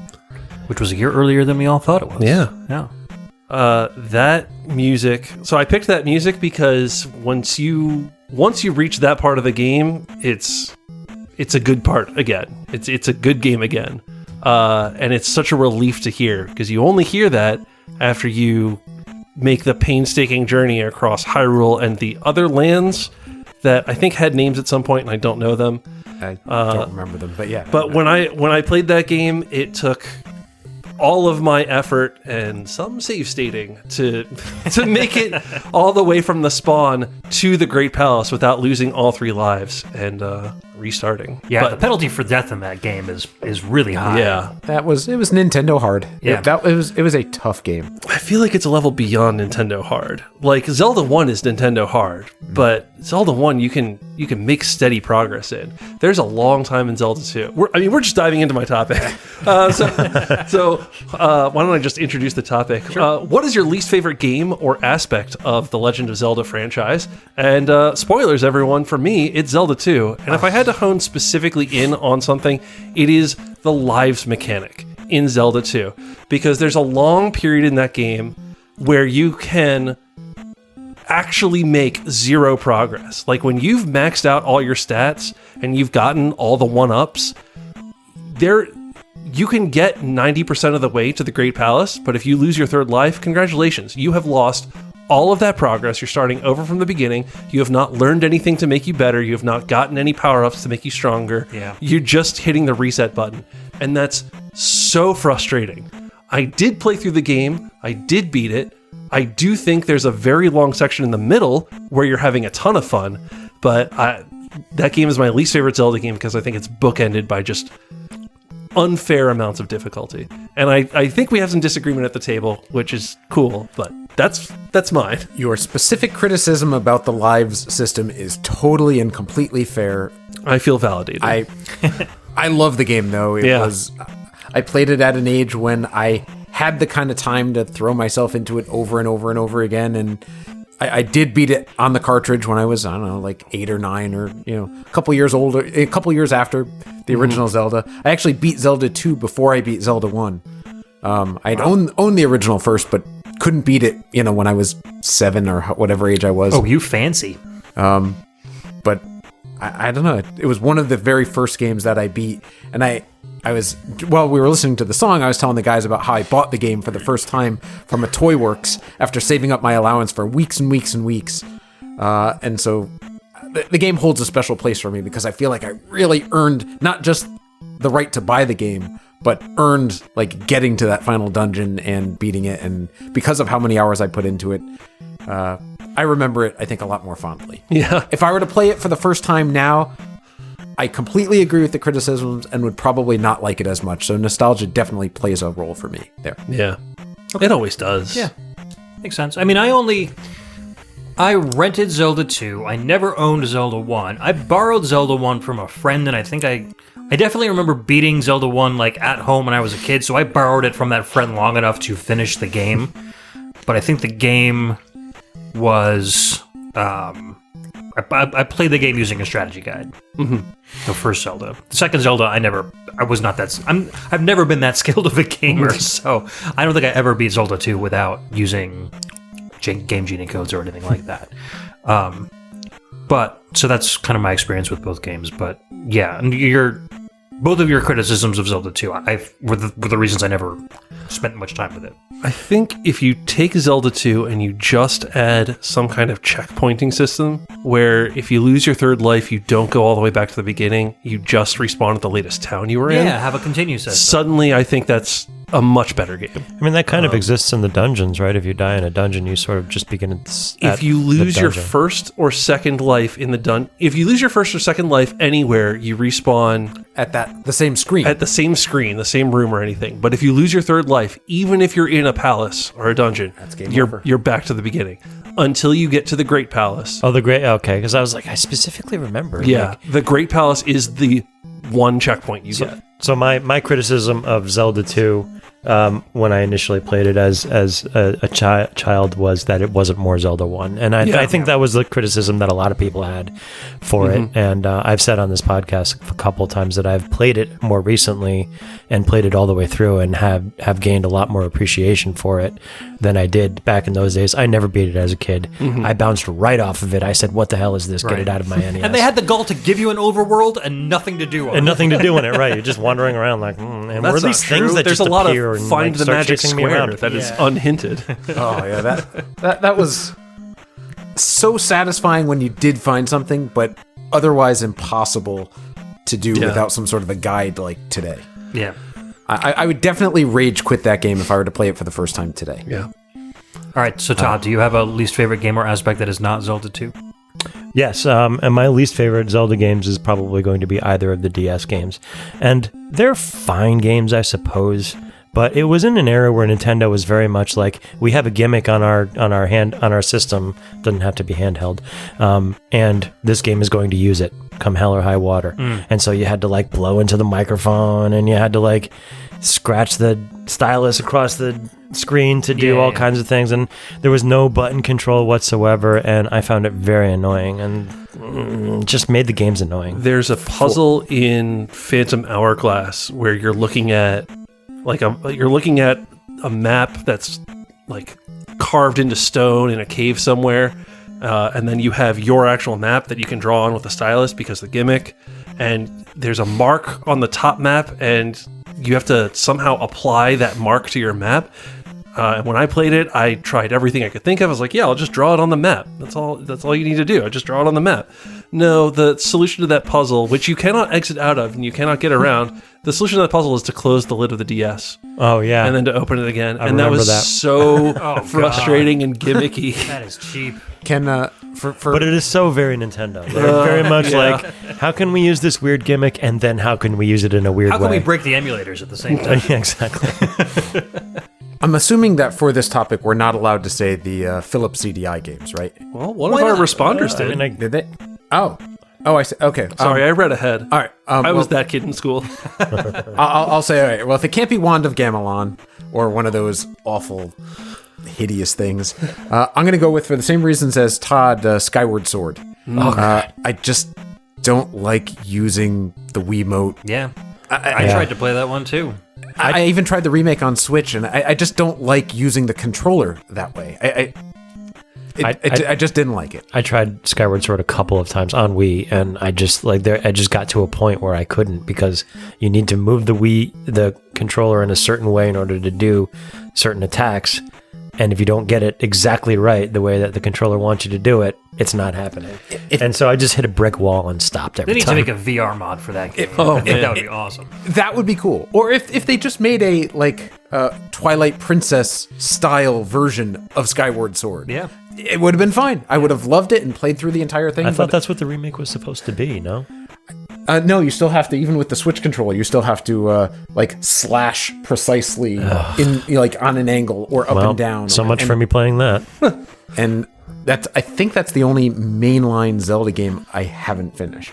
Which was a year earlier than we all thought it was. Yeah. Yeah. That music... So I picked that music because once you reach that part of the game, it's a good part again. It's a good game again. And it's such a relief to hear, because you only hear that after you make the painstaking journey across Hyrule and the other lands that I think had names at some point, and I don't know them. I don't remember them, but yeah. But when I played that game, it took all of my effort and some save stating to make it all the way from the spawn to the Great Palace without losing all 3 lives and restarting. Yeah, but the penalty for death in that game is really high. yeah, it was Nintendo hard. Yeah. It was a tough game. I feel like it's a level beyond Nintendo hard. Like Zelda 1 is Nintendo hard, but Zelda 1 you can make steady progress in. There's a long time in Zelda 2. We're just diving into my topic. So why don't I just introduce the topic? Sure. What is your least favorite game or aspect of the Legend of Zelda franchise? And spoilers, everyone, for me, it's Zelda 2. And if I had to hone specifically in on something, it is the lives mechanic in Zelda 2. Because there's a long period in that game where you can actually make 0 progress. Like when you've maxed out all your stats and you've gotten all the 1-ups, you can get 90% of the way to the Great Palace, but if you lose your 3rd life, congratulations. You have lost all of that progress. You're starting over from the beginning. You have not learned anything to make you better. You have not gotten any power-ups to make you stronger. Yeah. You're just hitting the reset button. And that's so frustrating. I did play through the game. I did beat it. I do think there's a very long section in the middle where you're having a ton of fun, but that game is my least favorite Zelda game because I think it's bookended by just unfair amounts of difficulty. And I think we have some disagreement at the table, which is cool, but that's mine. Your specific criticism about the lives system is totally and completely fair. I feel validated. I love the game, though. I played it at an age when I had the kind of time to throw myself into it over and over and over again, and I did beat it on the cartridge when I was, I don't know, like 8 or 9 or, a couple years older, a couple years after the original Zelda. I actually beat Zelda 2 before I beat Zelda 1. I'd owned the original first, but couldn't beat it, when I was 7 or whatever age I was. Oh, you fancy. But I don't know. It was one of the very first games that I beat, and I was, while we were listening to the song, I was telling the guys about how I bought the game for the first time from a Toy Works after saving up my allowance for weeks and weeks and weeks. And so the game holds a special place for me because I feel like I really earned not just the right to buy the game, but earned like getting to that final dungeon and beating it. And because of how many hours I put into it, I remember it, I think, a lot more fondly. Yeah. If I were to play it for the first time now, I completely agree with the criticisms and would probably not like it as much. So nostalgia definitely plays a role for me there. Yeah. It always does. Yeah. Makes sense. I mean, I rented Zelda 2. I never owned Zelda 1. I borrowed Zelda 1 from a friend, and I think I definitely remember beating Zelda 1 like at home when I was a kid, so I borrowed it from that friend long enough to finish the game. But I think the game was I played the game using a strategy guide. Mm-hmm. The first Zelda. The second Zelda, I've never been that skilled of a gamer, so I don't think I ever beat Zelda 2 without using Game Genie codes or anything like that. But so that's kind of my experience with both games. But yeah, and both of your criticisms of Zelda 2 were the reasons I never spent much time with it. I think if you take Zelda 2 and you just add some kind of checkpointing system where if you lose your third life, you don't go all the way back to the beginning, you just respawn at the latest town you were in. Yeah, have a continue system. Suddenly, I think that's a much better game. I mean, that kind of exists in the dungeons, right? If you die in a dungeon, you sort of just begin at if you lose your first or second life in the if you lose your first or second life anywhere, you respawn at the same screen. At the same screen, the same room or anything. But if you lose your third life, even if you're in a palace or a dungeon, that's game over. You're back to the beginning until you get to the Great Palace. Oh, okay, because I was like, I specifically remember. Yeah, the Great Palace is the one checkpoint you get. So my criticism of Zelda 2 when I initially played it as a child was that it wasn't more Zelda 1. And I think that was the criticism that a lot of people had for it. And I've said on this podcast a couple of times that I've played it more recently and played it all the way through and have gained a lot more appreciation for it than I did back in those days. I never beat it as a kid. I bounced right off of it. I said, what the hell is this? Get it out of my NES. And they had the goal to give you an overworld and nothing to do on it. And nothing to do in it, right. You're just wandering around like, and that's were these things that there's just a lot appear of and find the magic square that is unhinted. Oh yeah, that was so satisfying when you did find something, but otherwise impossible to do without some sort of a guide like today. Yeah. I would definitely rage quit that game if I were to play it for the first time today. Yeah. All right, so Todd, do you have a least favorite game or aspect that is not Zelda 2? Yes, and my least favorite Zelda games is probably going to be either of the DS games. And they're fine games, I suppose, but it was in an era where Nintendo was very much like, we have a gimmick on our system, doesn't have to be handheld, and this game is going to use it, come hell or high water. And so you had to like blow into the microphone, and you had to like scratch the stylus across the screen to do all kinds of things, and there was no button control whatsoever, and I found it very annoying and just made the games annoying. There's a puzzle in Phantom Hourglass where you're looking at a map that's like carved into stone in a cave somewhere, and then you have your actual map that you can draw on with a stylus because the gimmick, and there's a mark on the top map, and you have to somehow apply that mark to your map. And when I played it, I tried everything I could think of. I was like, yeah, I'll just draw it on the map. That's all you need to do. I just draw it on the map. No, the solution to that puzzle, which you cannot exit out of and you cannot get around, the solution to that puzzle is to close the lid of the DS. Oh, yeah. And then to open it again. I and that was remember that. so frustrating and gimmicky. That is cheap. Can But it is so very Nintendo. They're very much like, how can we use this weird gimmick, and then how can we use it in a weird way? How can we break the emulators at the same time? Yeah, exactly. I'm assuming that for this topic, we're not allowed to say the Philips CDI games, right? Well, one of our responders did. Did they? Oh, I see. Okay. Sorry, I read ahead. All right. I was that kid in school. I'll say, all right. Well, if it can't be Wand of Gamelon or one of those awful, hideous things, I'm going to go with, for the same reasons as Todd, Skyward Sword. I just don't like using the Wiimote. Yeah. I tried to play that one too. I even tried the remake on Switch, and I just don't like using the controller that way. I just didn't like it. I tried Skyward Sword a couple of times on Wii, and I just got to a point where I couldn't, because you need to move the controller in a certain way in order to do certain attacks, and if you don't get it exactly right the way that the controller wants you to do it, it's not happening. And so I just hit a brick wall and stopped every They need time. to make a VR mod for that game. I think that would be awesome. That would be cool. Or if they just made a Twilight Princess style version of Skyward Sword. Yeah. It would have been fine. I would have loved it and played through the entire thing. I thought that's what the remake was supposed to be, no? No, you still have to, even with the Switch controller, you still have to slash precisely on an angle or up and down. So much for me playing that. And I think that's the only mainline Zelda game I haven't finished.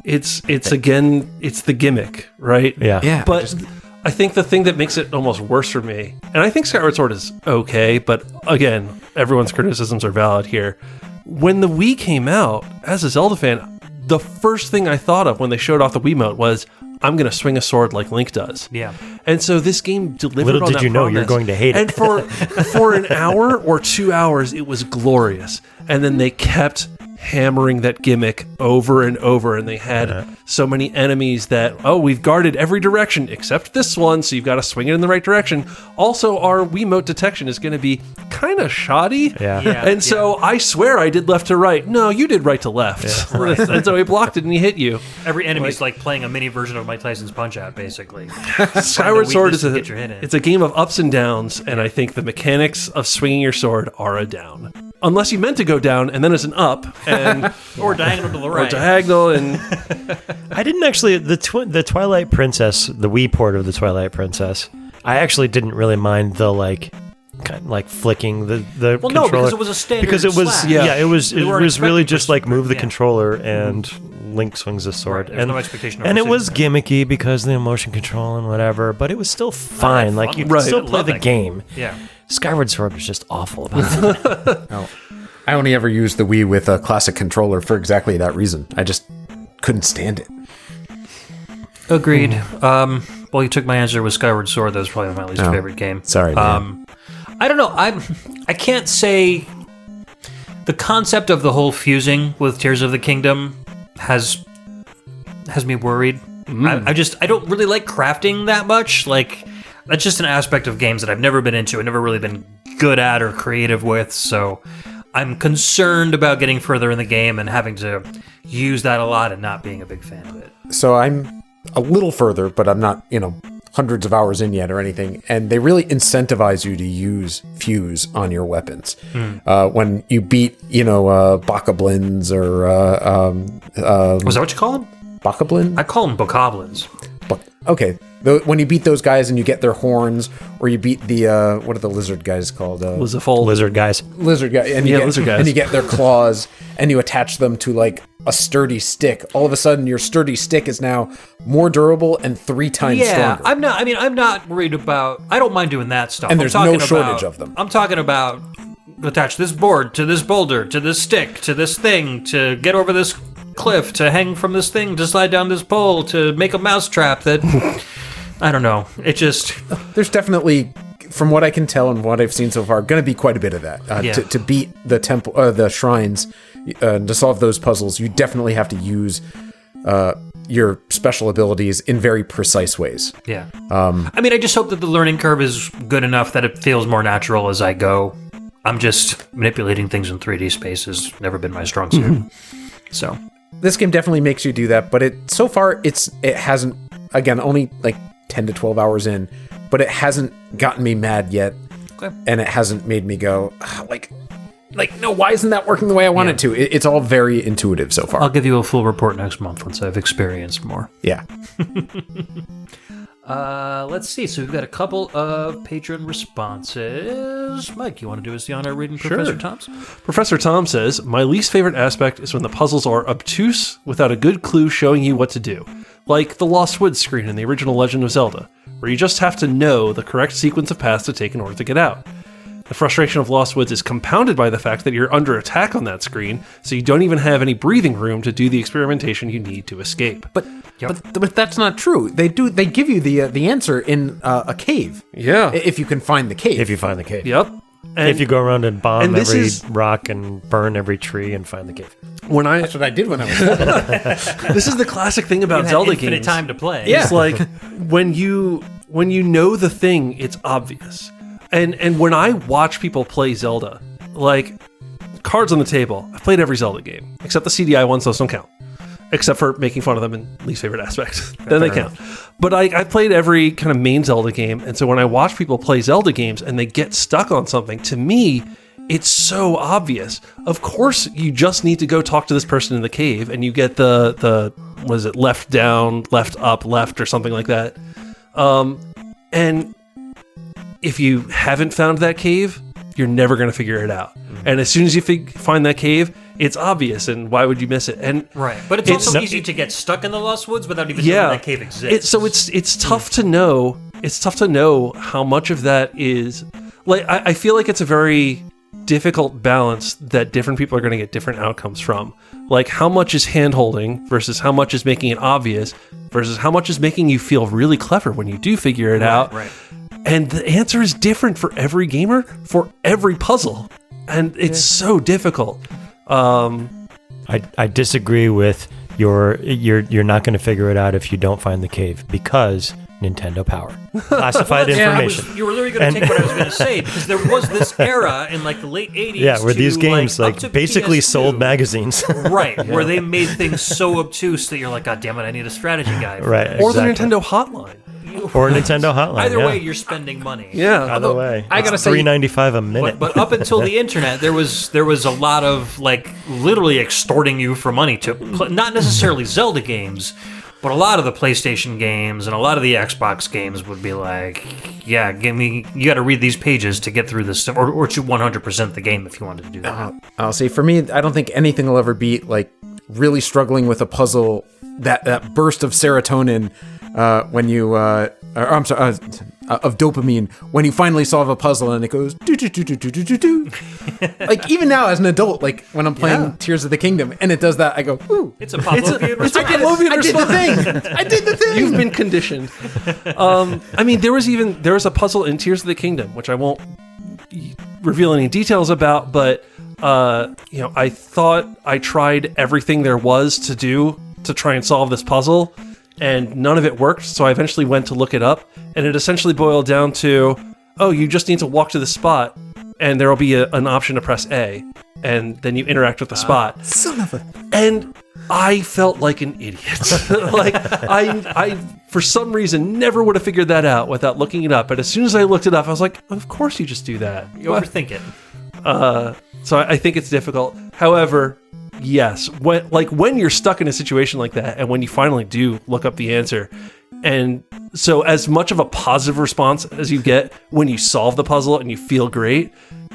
It's the gimmick, right? Yeah. Yeah. But I think the thing that makes it almost worse for me, and I think Skyward Sword is okay, but again, everyone's criticisms are valid here. When the Wii came out, as a Zelda fan, the first thing I thought of when they showed off the Wiimote was, I'm going to swing a sword like Link does. Yeah. And so this game delivered Little on did that you know promise. you're going to hate it. And for an hour or 2 hours, it was glorious. And then they kept hammering that gimmick over and over, and they had so many enemies that, we've guarded every direction except this one, so you've got to swing it in the right direction. Also, our Wiimote detection is going to be kind of shoddy. And so I swear I did left to right. No, you did right to left. And so he blocked it and he hit you. Every enemy's like playing a mini version of Mike Tyson's Punch-Out, basically. Skyward Sword is get your hit in. it's a game of ups and downs, and I think the mechanics of swinging your sword are a down. Unless you meant to go down, and then it's an up, and or diagonal to the right. or diagonal, and I didn't actually, the Twilight Princess, the Wii port of the Twilight Princess, I actually didn't really mind the kind of like flicking the Well, controller. no, because it was a standard Because it was slash. it was They weren't really expecting just like move the yeah. controller and Link swings the sword. Right, there's no expectation of and it was precision gimmicky because of the motion control and whatever, but it was still fine. Like you could Right. still I play love the that game. Yeah. Skyward Sword was just awful about it. I only ever used the Wii with a classic controller for exactly that reason. I just couldn't stand it. Agreed. Well, you took my answer with Skyward Sword. That was probably my least favorite game. Sorry, man. I don't know. I can't say the concept of the whole fusing with Tears of the Kingdom has me worried. I don't really like crafting that much. Like, that's just an aspect of games that I've never been into. I've never really been good at or creative with. So I'm concerned about getting further in the game and having to use that a lot and not being a big fan of it. So I'm a little further, but I'm not, hundreds of hours in yet or anything. And they really incentivize you to use fuse on your weapons. When you beat, Bokoblins or... Was that what you call them? Bokoblin? I call them Bokoblins. Okay. When you beat those guys and you get their horns, or you beat the, what are the lizard guys called? Lizard guys. Lizard guy, and lizard guys. and you get their claws, and you attach them to like a sturdy stick. All of a sudden, your sturdy stick is now more durable and 3 times stronger. I'm not worried about. I don't mind doing that stuff. And I'm there's talking no shortage about- of them. I'm talking about attach this board to this boulder to this stick to this thing to get over this cliff to hang from this thing to slide down this pole to make a mouse trap that. I don't know. It just. There's definitely, from what I can tell and what I've seen so far, going to be quite a bit of that. To beat the temple, the shrines, to solve those puzzles, you definitely have to use your special abilities in very precise ways. Yeah. I mean, I just hope that the learning curve is good enough that it feels more natural as I go. I'm just manipulating things in 3D space has never been my strong suit. So this game definitely makes you do that, but it hasn't, again, only like 10 to 12 hours in, but it hasn't gotten me mad yet. Okay. And it hasn't made me go, no, why isn't that working the way I want it to? It's all very intuitive so far. I'll give you a full report next month once I've experienced more. Yeah. Let's see. So we've got a couple of patron responses. Mike, you want to do us the honor of reading Professor Tom's? Professor Tom says, my least favorite aspect is when the puzzles are obtuse without a good clue showing you what to do. Like the Lost Woods screen in the original Legend of Zelda, where you just have to know the correct sequence of paths to take in order to get out. The frustration of Lost Woods is compounded by the fact that you're under attack on that screen, so you don't even have any breathing room to do the experimentation you need to escape. But that's not true. They give you the answer in a cave. Yeah. If you can find the cave. If you find the cave. Yep. And if you go around and bomb every rock and burn every tree and find the cave. That's what I did when I was little. This is the classic thing about Zelda games. Infinite time to play. Yeah. It's like when you know the thing, it's obvious. And when I watch people play Zelda, like cards on the table, I've played every Zelda game except the CDI ones. Those don't count, except for making fun of them in least favorite aspects. Then they count. But I played every kind of main Zelda game, and so when I watch people play Zelda games and they get stuck on something, to me, it's so obvious. Of course, you just need to go talk to this person in the cave, and you get the what is it, left down, left up, left, or something like that. And if you haven't found that cave, you're never going to figure it out. And as soon as you find that cave, it's obvious, and why would you miss it? And right, but it's also easy to get stuck in the Lost Woods without even knowing that cave exists. It's tough to know. It's tough to know how much of that is like. I feel like it's a very difficult balance that different people are going to get different outcomes from. Like how much is hand-holding versus how much is making it obvious versus how much is making you feel really clever when you do figure it out. Right. And the answer is different for every gamer, for every puzzle. And it's so difficult. I disagree with you're not going to figure it out if you don't find the cave because Nintendo power. Classified information. You were literally going to take what I was going to say because there was this era in like the late 80s. Yeah, where these games like basically PS2, sold magazines. Right, where they made things so obtuse that you're like, God damn it, I need a strategy guide. Right, or the Nintendo Hotline. Or Nintendo Hotline. Either way, you're spending money. Yeah. Either way, I gotta say, $3.95 a minute. But up until the internet, there was a lot of like literally extorting you for money to play, not necessarily Zelda games, but a lot of the PlayStation games and a lot of the Xbox games would be like, yeah, you got to read these pages to get through this stuff, or to 100% the game if you wanted to do that. I'll say for me, I don't think anything will ever beat like really struggling with a puzzle, that burst of serotonin when you, of dopamine when you finally solve a puzzle and it goes do do do do do do do do. Like even now as an adult, like when I'm playing Tears of the Kingdom and it does that, I go, ooh, it's a Pavlovian response. I did the thing. I did the thing. You've been conditioned. I mean, there was a puzzle in Tears of the Kingdom, which I won't reveal any details about, but I thought I tried everything there was to do to try and solve this puzzle, and none of it worked, so I eventually went to look it up, and it essentially boiled down to, you just need to walk to the spot, and there will be an option to press A, and then you interact with the spot. Son of a... And I felt like an idiot. Like, I for some reason, never would have figured that out without looking it up, but as soon as I looked it up, I was like, of course you just do that. You overthink it. So I think it's difficult. However, yes, when you're stuck in a situation like that, and when you finally do look up the answer, and so as much of a positive response as you get when you solve the puzzle and you feel great,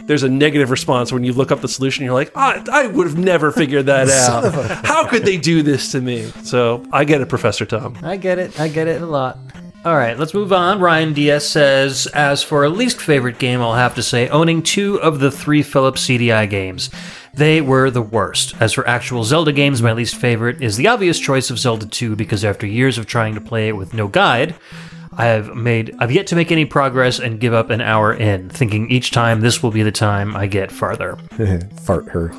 there's a negative response when you look up the solution. And you're like, I would have never figured that out. How could they do this to me? So I get it, Professor Tom. I get it a lot. All right, let's move on. Ryan Diaz says, as for a least favorite game, I'll have to say owning 2 of the 3 Philips CDI games. They were the worst. As for actual Zelda games, my least favorite is the obvious choice of Zelda 2, because after years of trying to play it with no guide, I've yet to make any progress and give up an hour in, thinking each time this will be the time I get farther. Fart her.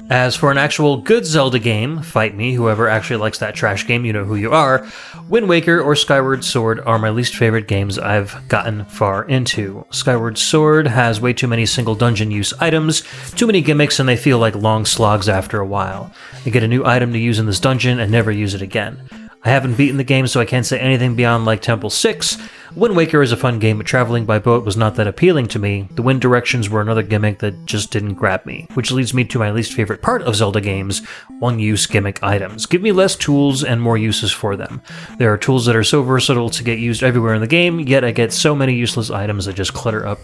As for an actual good Zelda game, fight me, whoever actually likes that trash game, you know who you are. Wind Waker or Skyward Sword are my least favorite games I've gotten far into. Skyward Sword has way too many single dungeon use items, too many gimmicks, and they feel like long slogs after a while. I get a new item to use in this dungeon and never use it again. I haven't beaten the game, so I can't say anything beyond like Temple 6. Wind Waker is a fun game, but traveling by boat was not that appealing to me. The wind directions were another gimmick that just didn't grab me, which leads me to my least favorite part of Zelda games, one-use gimmick items. Give me less tools and more uses for them. There are tools that are so versatile to get used everywhere in the game, yet I get so many useless items that just clutter up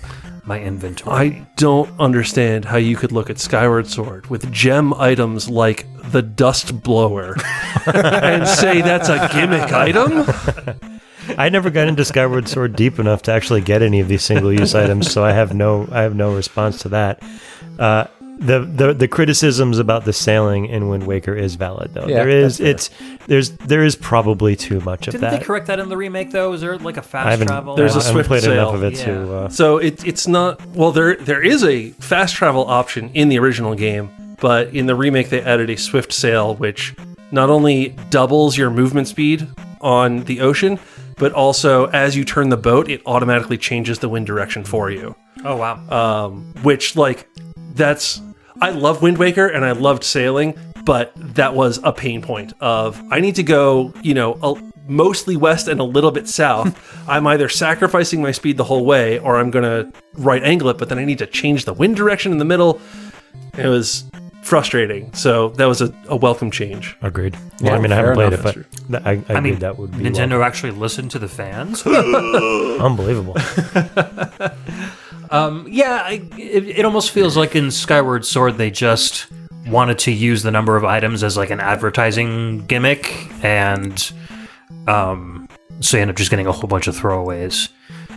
my inventory. I don't understand how you could look at Skyward Sword with gem items like the dust blower and say that's a gimmick item. I never got into Skyward Sword deep enough to actually get any of these single-use items, so I have no response to that. The criticisms about the sailing in Wind Waker is valid, though. Yeah, there is probably too much of Didn't that. they correct that in the remake, though? Is there like a fast travel? There's a I haven't swift played sail. enough of it Yeah. to. So it's not, well, there is a fast travel option in the original game, but in the remake they added a swift sail, which not only doubles your movement speed on the ocean, but also as you turn the boat, it automatically changes the wind direction for you. Oh, wow. Which, like, I love Wind Waker and I loved sailing, but that was a pain point of, I need to go, mostly west and a little bit south. I'm either sacrificing my speed the whole way or I'm going to right angle it, but then I need to change the wind direction in the middle. It was frustrating. So that was a welcome change. Agreed. Yeah, I mean, I fair haven't played enough. it, but I agree that would be Nintendo actually listened to the fans? unbelievable. It almost feels like in Skyward Sword they just wanted to use the number of items as like an advertising gimmick, and so you end up just getting a whole bunch of throwaways.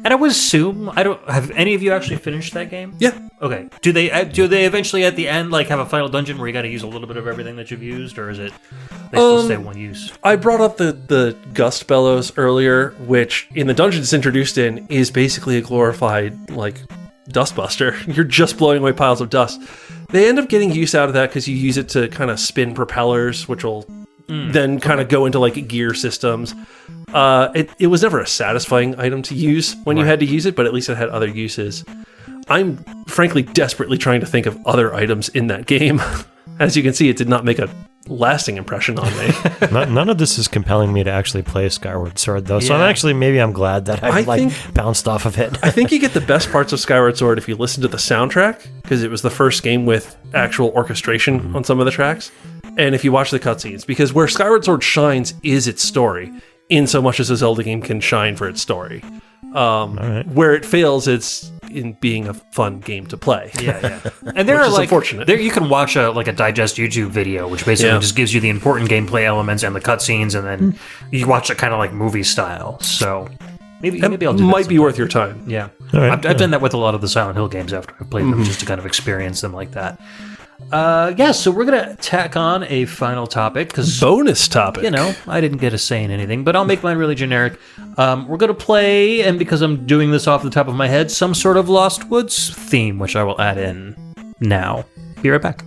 And I would assume, have any of you actually finished that game? Yeah. Okay. Do they eventually at the end like have a final dungeon where you got to use a little bit of everything that you've used, or is it they still stay one use? I brought up the gust bellows earlier, which in the dungeon it's introduced in is basically a glorified like dustbuster. You're just blowing away piles of dust. They end up getting use out of that because you use it to kind of spin propellers, which will then kind of go into like gear systems. It was never a satisfying item to use when you had to use it, but at least it had other uses. I'm frankly desperately trying to think of other items in that game. As you can see, it did not make a lasting impression on me. None of this is compelling me to actually play Skyward Sword, though. So I'm glad that I bounced off of it. I think you get the best parts of Skyward Sword if you listen to the soundtrack, because it was the first game with actual orchestration on some of the tracks. And if you watch the cutscenes, because where Skyward Sword shines is its story, in so much as a Zelda game can shine for its story. Where it fails, it's in being a fun game to play. Yeah. And there are like unfortunate. There you can watch a digest YouTube video, which basically just gives you the important gameplay elements and the cutscenes, and then you watch it kind of like movie style. So maybe I'll do that. Might be worth your time. Yeah, right, I've done that with a lot of the Silent Hill games after I've played them, just to kind of experience them like that. So we're gonna tack on a final topic because Bonus topic. I didn't get a say in anything, but I'll make mine really generic. We're gonna play, and because I'm doing this off the top of my head, some sort of Lost Woods theme, which I will add in now. Be right back.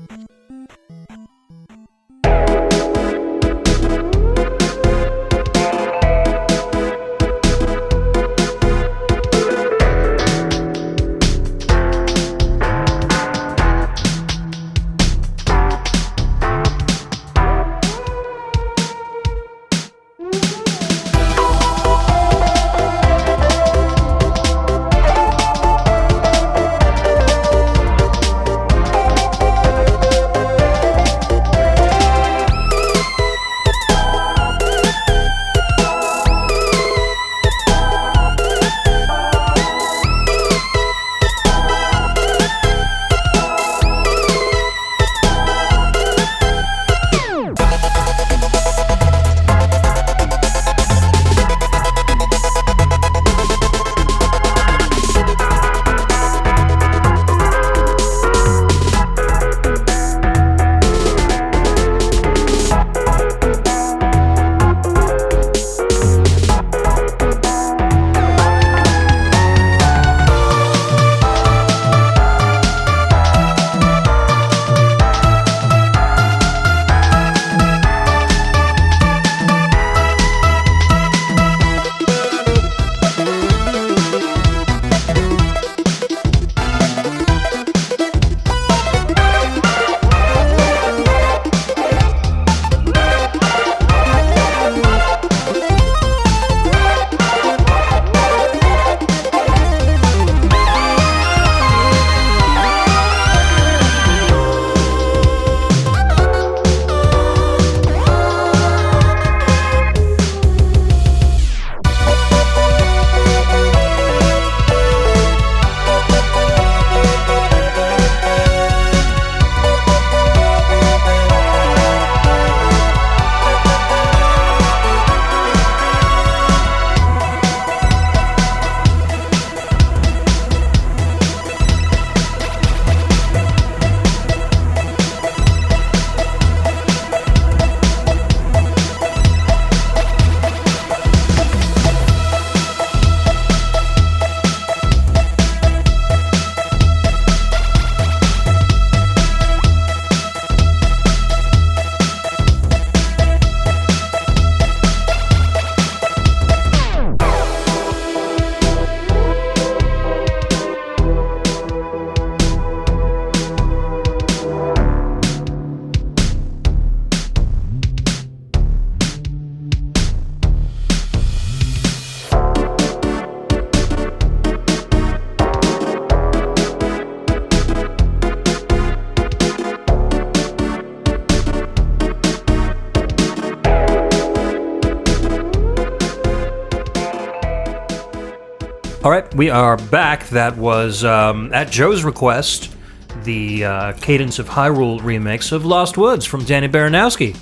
All right, we are back. That was, at Joe's request, the Cadence of Hyrule remix of Lost Woods from Danny Baranowsky,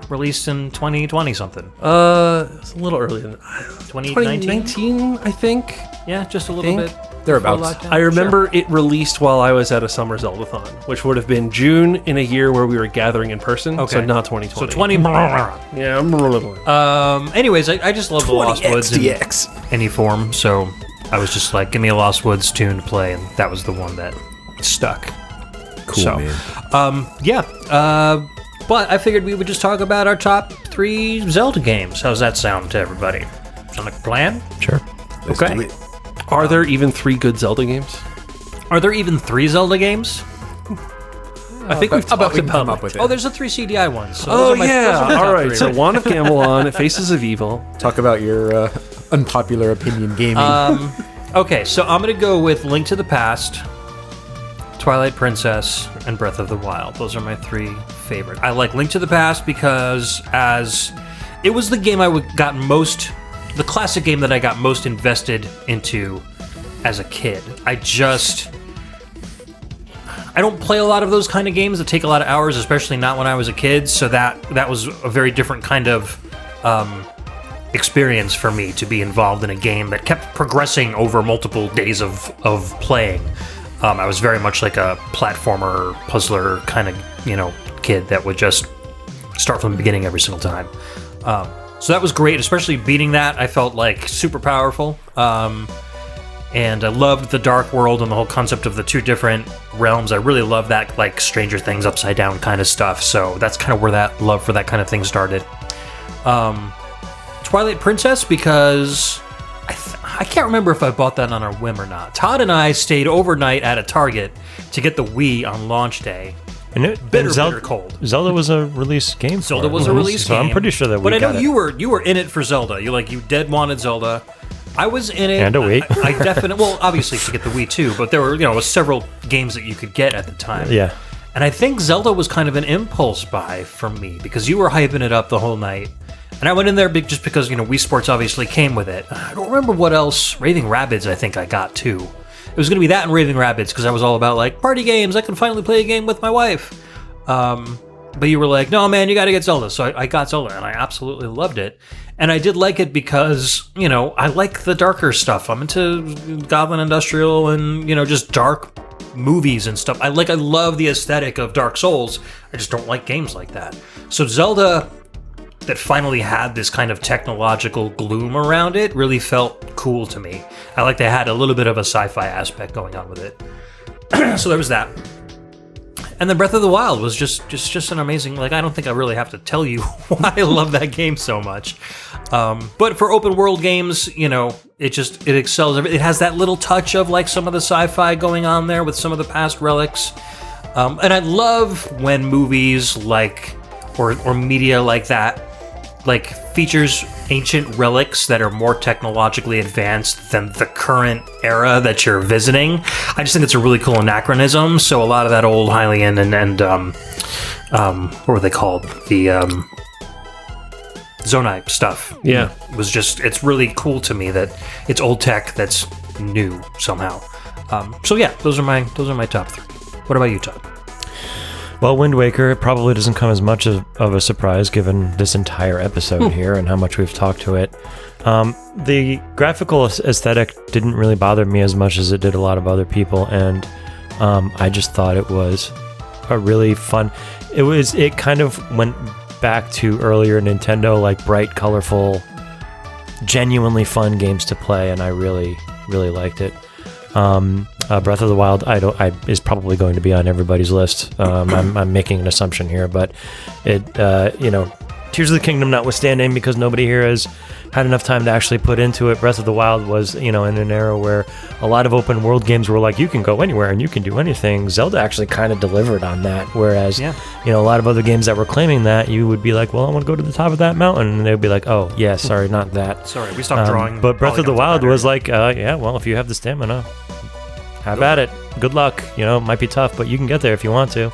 released in 2020 something. It's a little earlier than 2019, I think. Yeah, just a little bit. Thereabouts. I remember it released while I was at a summer Zeldathon, which would have been June in a year where we were gathering in person. Okay. So not 2020. So 20. Yeah, I'm a little. Anyways, I just love the Lost Woods in XDX. any form, so I was just like, give me a Lost Woods tune to play, and that was the one that stuck. Cool, So, man. But I figured we would just talk about our top 3 Zelda games. How's that sound to everybody? Sound like a plan? Sure. Let's okay. do it. Are there even 3 good Zelda games? Are there even 3 Zelda games? I think we've talked we can come about up with it. Oh, there's a 3 CDI one. So Oh, those are my yeah. top All right. 3. So Wand of Gamelon, Faces of Evil. Talk about your unpopular opinion gaming. Okay, so I'm going to go with Link to the Past, Twilight Princess, and Breath of the Wild. Those are my 3 favorite. I like Link to the Past because it was the game the classic game that I got most invested into as a kid. I don't play a lot of those kind of games that take a lot of hours, especially not when I was a kid, so that was a very different kind of experience for me to be involved in a game that kept progressing over multiple days of playing. I was very much like a platformer, puzzler kind of, kid that would just start from the beginning every single time. So that was great, especially beating that. I felt like super powerful. And I loved the Dark World and the whole concept of the 2 different realms. I really love that, like, Stranger Things upside down kind of stuff. So that's kind of where that love for that kind of thing started. Twilight Princess, because I can't remember if I bought that on a whim or not. Todd and I stayed overnight at a Target to get the Wii on launch day. And Bitter cold. Zelda was a release game. Zelda was a release game. So I'm pretty sure that we got it. But I know it. you were in it for Zelda. You dead wanted Zelda. I was in it. And a Wii. I definitely, well, obviously to get the Wii too, but there were, several games that you could get at the time. Yeah. And I think Zelda was kind of an impulse buy from me because you were hyping it up the whole night. And I went in there just because, Wii Sports obviously came with it. I don't remember what else. Raving Rabbids, I think I got too. It was going to be that and Raving Rabbids because I was all about, like, party games. I can finally play a game with my wife. But you were like, no, man, you got to get Zelda. So I got Zelda, and I absolutely loved it. And I did like it because, I like the darker stuff. I'm into Goblin Industrial and, just dark movies and stuff. I love the aesthetic of Dark Souls. I just don't like games like that. So Zelda, that finally had this kind of technological gloom around it, really felt cool to me. I like they had a little bit of a sci-fi aspect going on with it. So there was that. And then Breath of the Wild was just an amazing, I don't think I really have to tell you why I love that game so much. But for open world games, it excels. It has that little touch of some of the sci-fi going on there with some of the past relics. And I love when movies or media like that, features ancient relics that are more technologically advanced than the current era that you're visiting. I just think it's a really cool anachronism. So a lot of that old Hylian and what were they called? The Zonai stuff. Yeah. It's really cool to me that it's old tech that's new somehow. So yeah, those are my top 3. What about you, Todd? Well, Wind Waker, it probably doesn't come as much of a surprise given this entire episode here and how much we've talked to it. The graphical aesthetic didn't really bother me as much as it did a lot of other people, and I just thought it was a really fun... It kind of went back to earlier Nintendo, bright, colorful, genuinely fun games to play, and I really, really liked it. Breath of the Wild is probably going to be on everybody's list. I'm making an assumption here, but it Tears of the Kingdom notwithstanding, because nobody here has had enough time to actually put into it. Breath of the Wild was in an era where a lot of open world games were you can go anywhere and you can do anything. Zelda actually kind of delivered on that, whereas a lot of other games that were claiming that, you would be like, well, I want to go to the top of that mountain, and they'd be like, oh yeah, sorry, not that. Sorry, we stopped drawing. But Breath of the Wild was well, if you have the stamina, have at it. Good luck. It might be tough, but you can get there if you want to.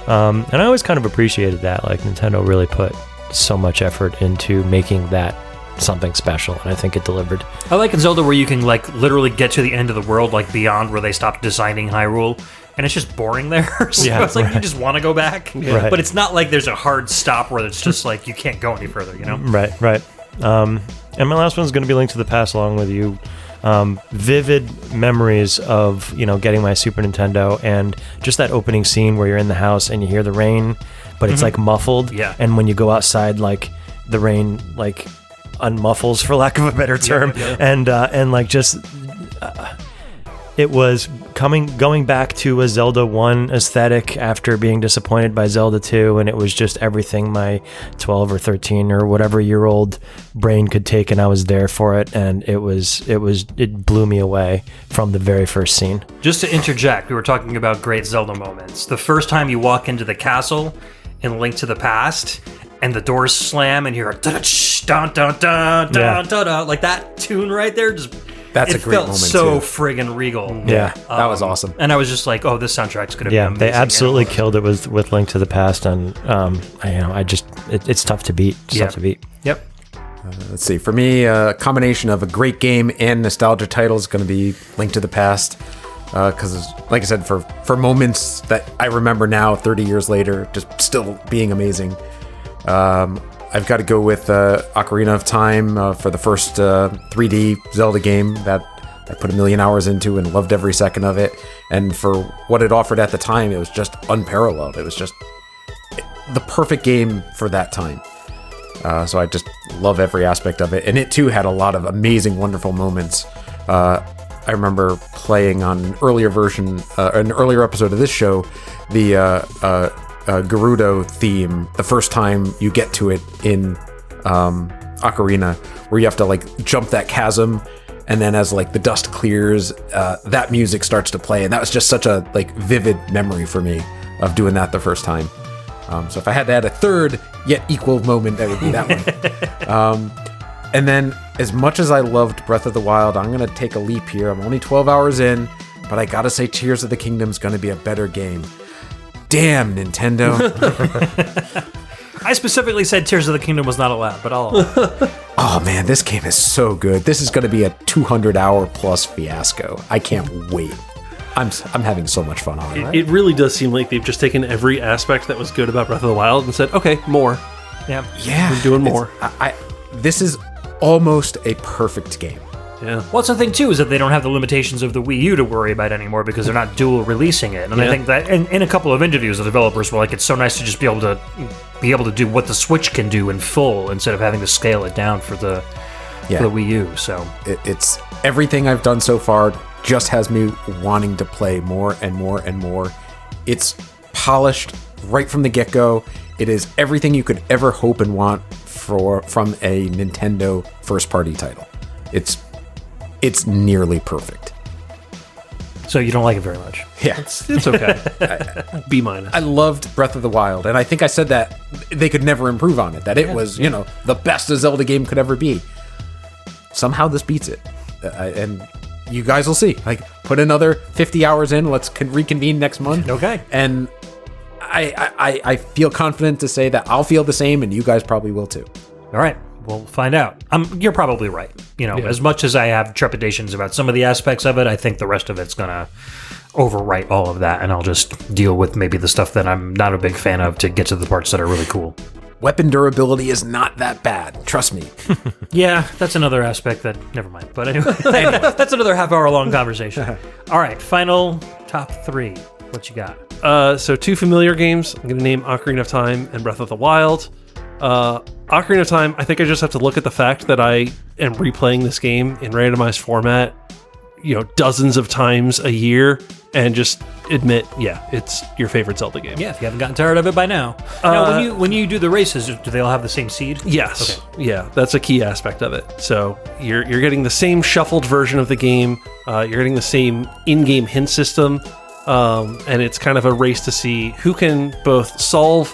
And I always kind of appreciated that. Nintendo really put so much effort into making that something special, and I think it delivered. I like in Zelda where you can like literally get to the end of the world, like beyond where they stopped designing Hyrule, and it's just boring there. So Yeah, it's like right. you just want to go back, Right. but it's not like there's a hard stop where it's just like you can't go any further, you know? Right. And my last one's going to be Link to the Past along with you. Vivid memories of, getting my Super Nintendo and just that opening scene where you're in the house and you hear the rain, but it's like muffled. Yeah. And when you go outside, like the rain, like unmuffles, for lack of a better term. Yeah. And like just... it was going back to a Zelda 1 aesthetic after being disappointed by Zelda 2, and it was just everything my 12 or 13 or whatever year old brain could take, and I was there for it, and it blew me away from the very first scene. Just to interject, we were talking about great Zelda moments. The first time you walk into the castle in Link to the Past, and the doors slam, and you're like, dun dun dun dun dun dun, like that tune right there, just... That's a great felt moment, so too. friggin' regal. Yeah. That was awesome. And I was just like, oh, this soundtrack's going to be amazing. They absolutely killed it with Link to the Past, and it's tough to beat. It's tough to beat. Yep. Let's see. For me, a combination of a great game and nostalgia title is going to be Link to the Past. Because, like I said, for moments that I remember now, 30 years later, just still being amazing. I've got to go with Ocarina of Time for the first 3D Zelda game that I put 1 million hours into and loved every second of it. And for what it offered at the time, it was just unparalleled. It was just the perfect game for that time. So I just love every aspect of it. And it, too, had a lot of amazing, wonderful moments. I remember playing on an earlier episode of this show, the... Gerudo theme the first time you get to it in Ocarina, where you have to like jump that chasm, and then as like the dust clears, that music starts to play, and that was just such a like vivid memory for me of doing that the first time. So if I had to add a third yet equal moment, that would be that one. And then as much as I loved Breath of the Wild, I'm gonna take a leap here. I'm only 12 hours in, but I gotta say Tears of the Kingdom is gonna be a better game. Damn, Nintendo. I specifically said Tears of the Kingdom was not allowed, but I'll... Oh man, this game is so good. This is going to be a 200-hour plus fiasco. I can't wait. I'm having so much fun on it. It really does seem like they've just taken every aspect that was good about Breath of the Wild and said, okay, more. Yeah. Yeah. We're doing more. This is almost a perfect game. Yeah. Well, that's the thing, too, is that they don't have the limitations of the Wii U to worry about anymore because they're not dual releasing it. And I think that in a couple of interviews, the developers were like, it's so nice to just be able to do what the Switch can do in full instead of having to scale it down for the Wii U. So it's everything I've done so far just has me wanting to play more and more and more. It's polished right from the get-go. It is everything you could ever hope and want from a Nintendo first-party title. It's nearly perfect. So you don't like it very much. Yeah. It's okay. B-. I loved Breath of the Wild, and I think I said that they could never improve on it, that it was, the best a Zelda game could ever be. Somehow this beats it. And you guys will see. Like, put another 50 hours in, let's reconvene next month. Okay. And I feel confident to say that I'll feel the same, and you guys probably will too. All right. We'll find out. You're probably right. As much as I have trepidations about some of the aspects of it, I think the rest of it's going to overwrite all of that, and I'll just deal with maybe the stuff that I'm not a big fan of to get to the parts that are really cool. Weapon durability is not that bad. Trust me. Yeah, that's another aspect that... Never mind. But anyway, that's another half-hour-long conversation. All right, final top 3. What you got? So 2 familiar games. I'm going to name Ocarina of Time and Breath of the Wild. Ocarina of Time, I think I just have to look at the fact that I am replaying this game in randomized format, dozens of times a year, and just admit, it's your favorite Zelda game. Yeah, if you haven't gotten tired of it by now. Now, when you do the races, do they all have the same seed? Yes. Okay. Yeah, that's a key aspect of it. So you're getting the same shuffled version of the game. You're getting the same in-game hint system, and it's kind of a race to see who can both solve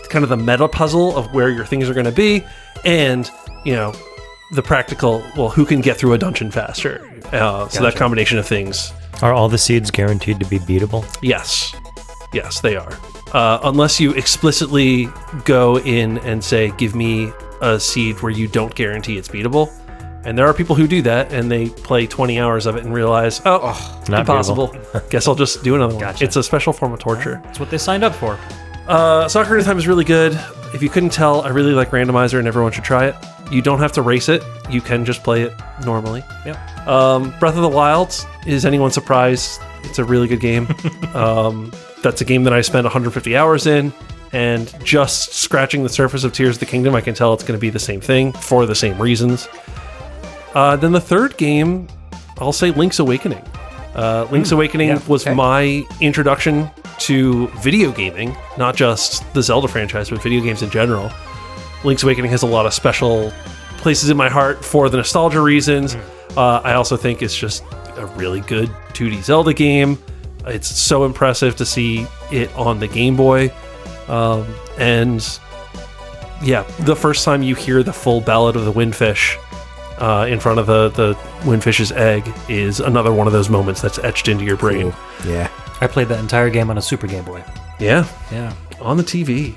kind of the meta puzzle of where your things are going to be, and the practical, who can get through a dungeon faster. So that combination of things. Are all the seeds guaranteed to be beatable? Yes, they are. Unless you explicitly go in and say, give me a seed where you don't guarantee it's beatable. And there are people who do that, and they play 20 hours of it and realize, it's not impossible. Guess I'll just do another one. Gotcha. It's a special form of torture. That's what they signed up for. Soccer in Time is really good. If you couldn't tell, I really like Randomizer, and everyone should try it. You don't have to race it. You can just play it normally. Yep. Breath of the Wild, is anyone surprised? It's a really good game. That's a game that I spent 150 hours in, and just scratching the surface of Tears of the Kingdom, I can tell it's going to be the same thing for the same reasons. Then the third game, I'll say Link's Awakening. Link's Awakening was my introduction to video gaming, not just the Zelda franchise, but video games in general. Link's Awakening has a lot of special places in my heart for the nostalgia reasons. I also think it's just a really good 2D Zelda game. It's so impressive to see it on the Game Boy. And yeah, the first time you hear the full Ballad of the Windfish in front of the Windfish's egg is another one of those moments that's etched into your brain. Cool. Yeah. I played that entire game on a Super Game Boy. Yeah. Yeah. On the TV.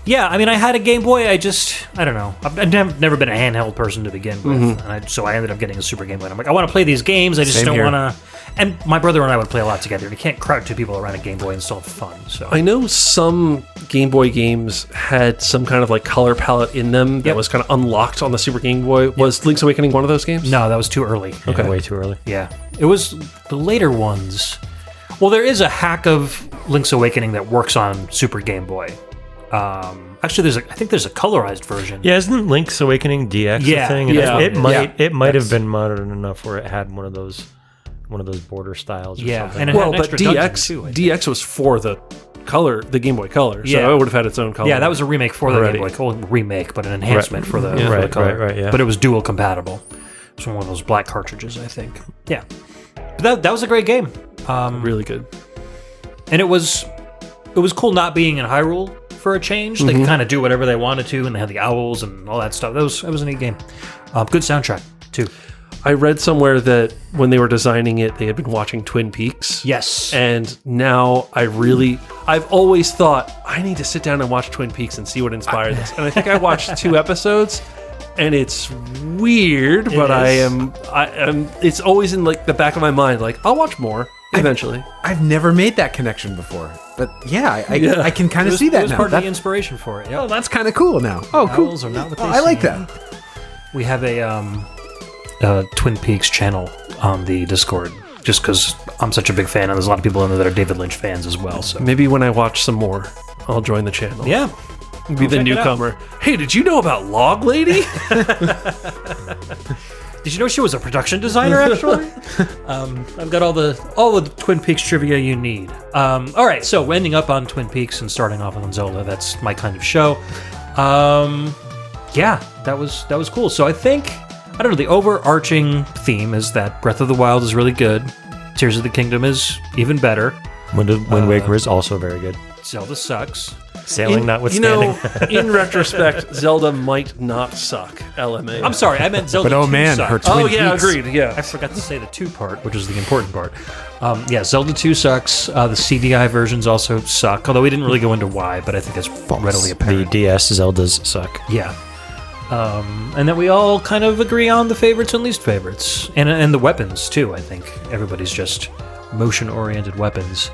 Yeah, I mean, I had a Game Boy. I don't know. I've never been a handheld person to begin with, and so I ended up getting a Super Game Boy. And I'm like, I want to play these games. I just don't want to. And my brother and I would play a lot together. And you can't crowd two people around a Game Boy and still have fun. So I know some Game Boy games had some kind of like color palette in them that was kind of unlocked on the Super Game Boy. Was Link's Awakening one of those games? No, that was too early. Okay, way too early. Yeah, it was the later ones. Well, there is a hack of Link's Awakening that works on Super Game Boy. Actually, I think there's a colorized version. Yeah, isn't Link's Awakening DX a thing? Yeah. It might have been modern enough where it had one of those border styles or something. And it had an extra dungeon too, I think. DX was for the Game Boy Color, so it would have had its own color. Yeah, that was a remake for the Game Boy. Well, remake, but an enhancement for the color. Right, yeah. But it was dual compatible. It was one of those black cartridges, I think. Yeah, but that was a great game. Really good. And it was cool not being in Hyrule for a change. They could kind of do whatever they wanted to, and they had the owls and all that stuff. That was a neat game. Good soundtrack too. I read somewhere that when they were designing it, they had been watching Twin Peaks. Yes. And now I've always thought, I need to sit down and watch Twin Peaks and see what inspired this. And I think I watched 2 episodes, and it's weird, but I am, it's always in like the back of my mind, like, I'll watch more eventually. I've never made that connection before. But yeah, I can kind of see that it was now. part of the inspiration for it. Yep. Oh, that's kind of cool now. Oh, cool. Owls are not what they I like seem. that. We have a Twin Peaks channel on the Discord, just because I'm such a big fan, and there's a lot of people in there that are David Lynch fans as well. So Maybe when I watch some more, I'll join the channel. yeah, Be the newcomer. Hey, did you know about Log Lady? did you know she was a production designer? Actually, I've got all the Twin Peaks trivia you need. All right, so ending up on Twin Peaks and starting off on Zelda. That's my kind of show. Yeah, that was cool. So I think, I don't know, the overarching theme is that Breath of the Wild is really good. Tears of the Kingdom is even better. Wind Waker is also very good. Zelda sucks. Sailing notwithstanding. In retrospect, Zelda might not suck. LMA. I'm sorry, I meant Zelda But 2 man, sucks. her Twin Peaks. Agreed. Yeah. I forgot to say the 2 part, which is the important part. Yeah, Zelda 2 sucks. The CDI versions also suck, although we didn't really go into why, but I think it's readily The apparent. DS Zeldas suck. Yeah. And then we all kind of agree on the favorites and least favorites. And the weapons, too, I think. Everybody's just motion-oriented weapons.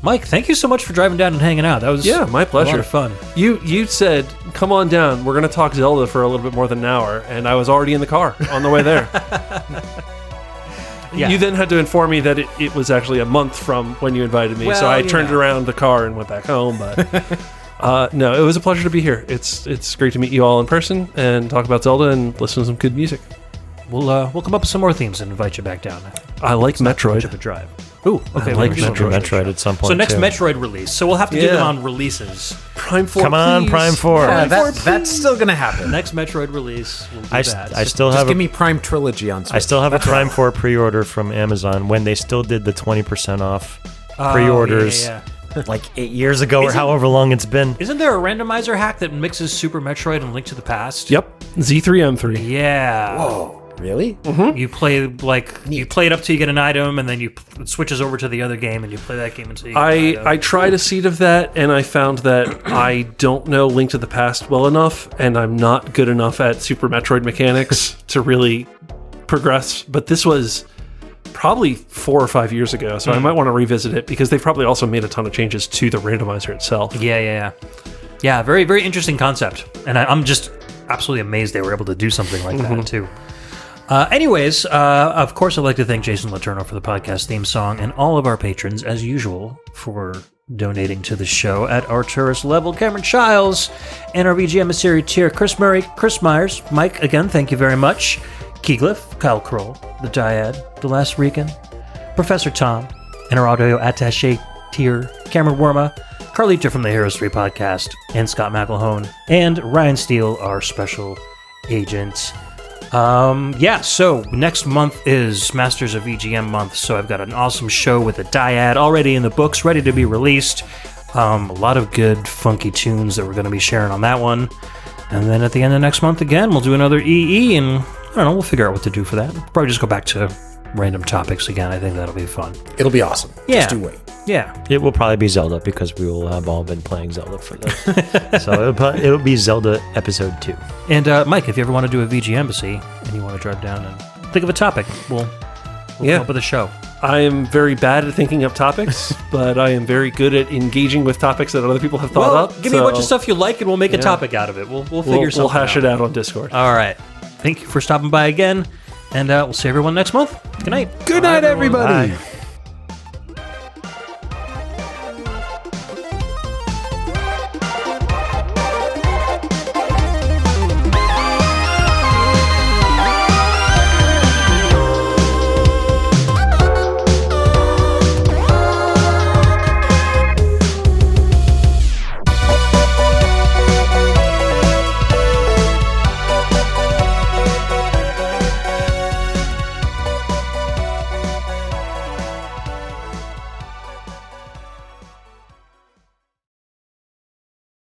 Mike, thank you so much for driving down and hanging out. That was my pleasure. A lot of fun. You said, come on down. We're going to talk Zelda for a little bit more than an hour. And I was already in the car on the way there. Yeah. You then had to inform me that it was actually a month from when you invited me. Well, so I turned around the car and went back home. But no, it was a pleasure to be here. It's great to meet you all in person and talk about Zelda and listen to some good music. We'll come up with some more themes and invite you back down. I like Metroid. Much of a drive. Ooh, okay. I like Metroid at some point. So next too. Metroid release. So we'll have to do them on releases. Prime 4, Come on, please. Prime 4. Yeah, that's still going to happen. Next Metroid release, we'll do that. I still Just have give me Prime Trilogy on Switch. I still have a Prime 4 pre-order from Amazon when they still did the 20% off pre-orders Yeah. like 8 years ago or however long it's been. Isn't there a randomizer hack that mixes Super Metroid and Link to the Past? Yep. Z3M3. Yeah. Whoa. Really? You play you play it up till you get an item, and then it switches over to the other game, and you play that game until you get an item. I tried a seed of that, and I found that I don't know Link to the Past well enough, and I'm not good enough at Super Metroid mechanics to really progress. But this was probably 4 or 5 years ago, so I might want to revisit it because they've probably also made a ton of changes to the randomizer itself. Yeah. Very, very interesting concept, and I'm just absolutely amazed they were able to do something like that too. Anyways, of course, I'd like to thank Jason Letourneau for the podcast theme song and all of our patrons, as usual, for donating to the show at our tourist level. Cameron Childs and our VGMbassy tier, Chris Murray, Chris Myers, Mike, again, thank you very much. Keyglyph, Kyle Kroll, The Dyad, The Last Rican, Professor Tom, and our audio attaché tier, Cameron Worma, Carlita from the Heroes 3 podcast, and Scott McElhone, and Ryan Steele, our special agent. So next month is Masters of VGM month, so I've got an awesome show with a dyad already in the books, ready to be released. A lot of good, funky tunes that we're going to be sharing on that one. And then at the end of next month again, we'll do another EE, and I don't know, we'll figure out what to do for that. We'll probably just go back to random topics again. I think that'll be fun. It'll be awesome. Yeah. Just do wait. Yeah. It will probably be Zelda because we will have all been playing Zelda for this. So it'll be Zelda episode 2. And Mike, if you ever want to do a VGMbassy and you want to drive down and think of a topic, we'll come up with a show. I am very bad at thinking up topics, but I am very good at engaging with topics that other people have thought up. Give me a bunch of stuff you like, and we'll make a topic out of it. We'll figure something out. We'll hash it out on Discord. All right. Thank you for stopping by again, and we'll see everyone next month. Good night. Good night, everybody. Bye.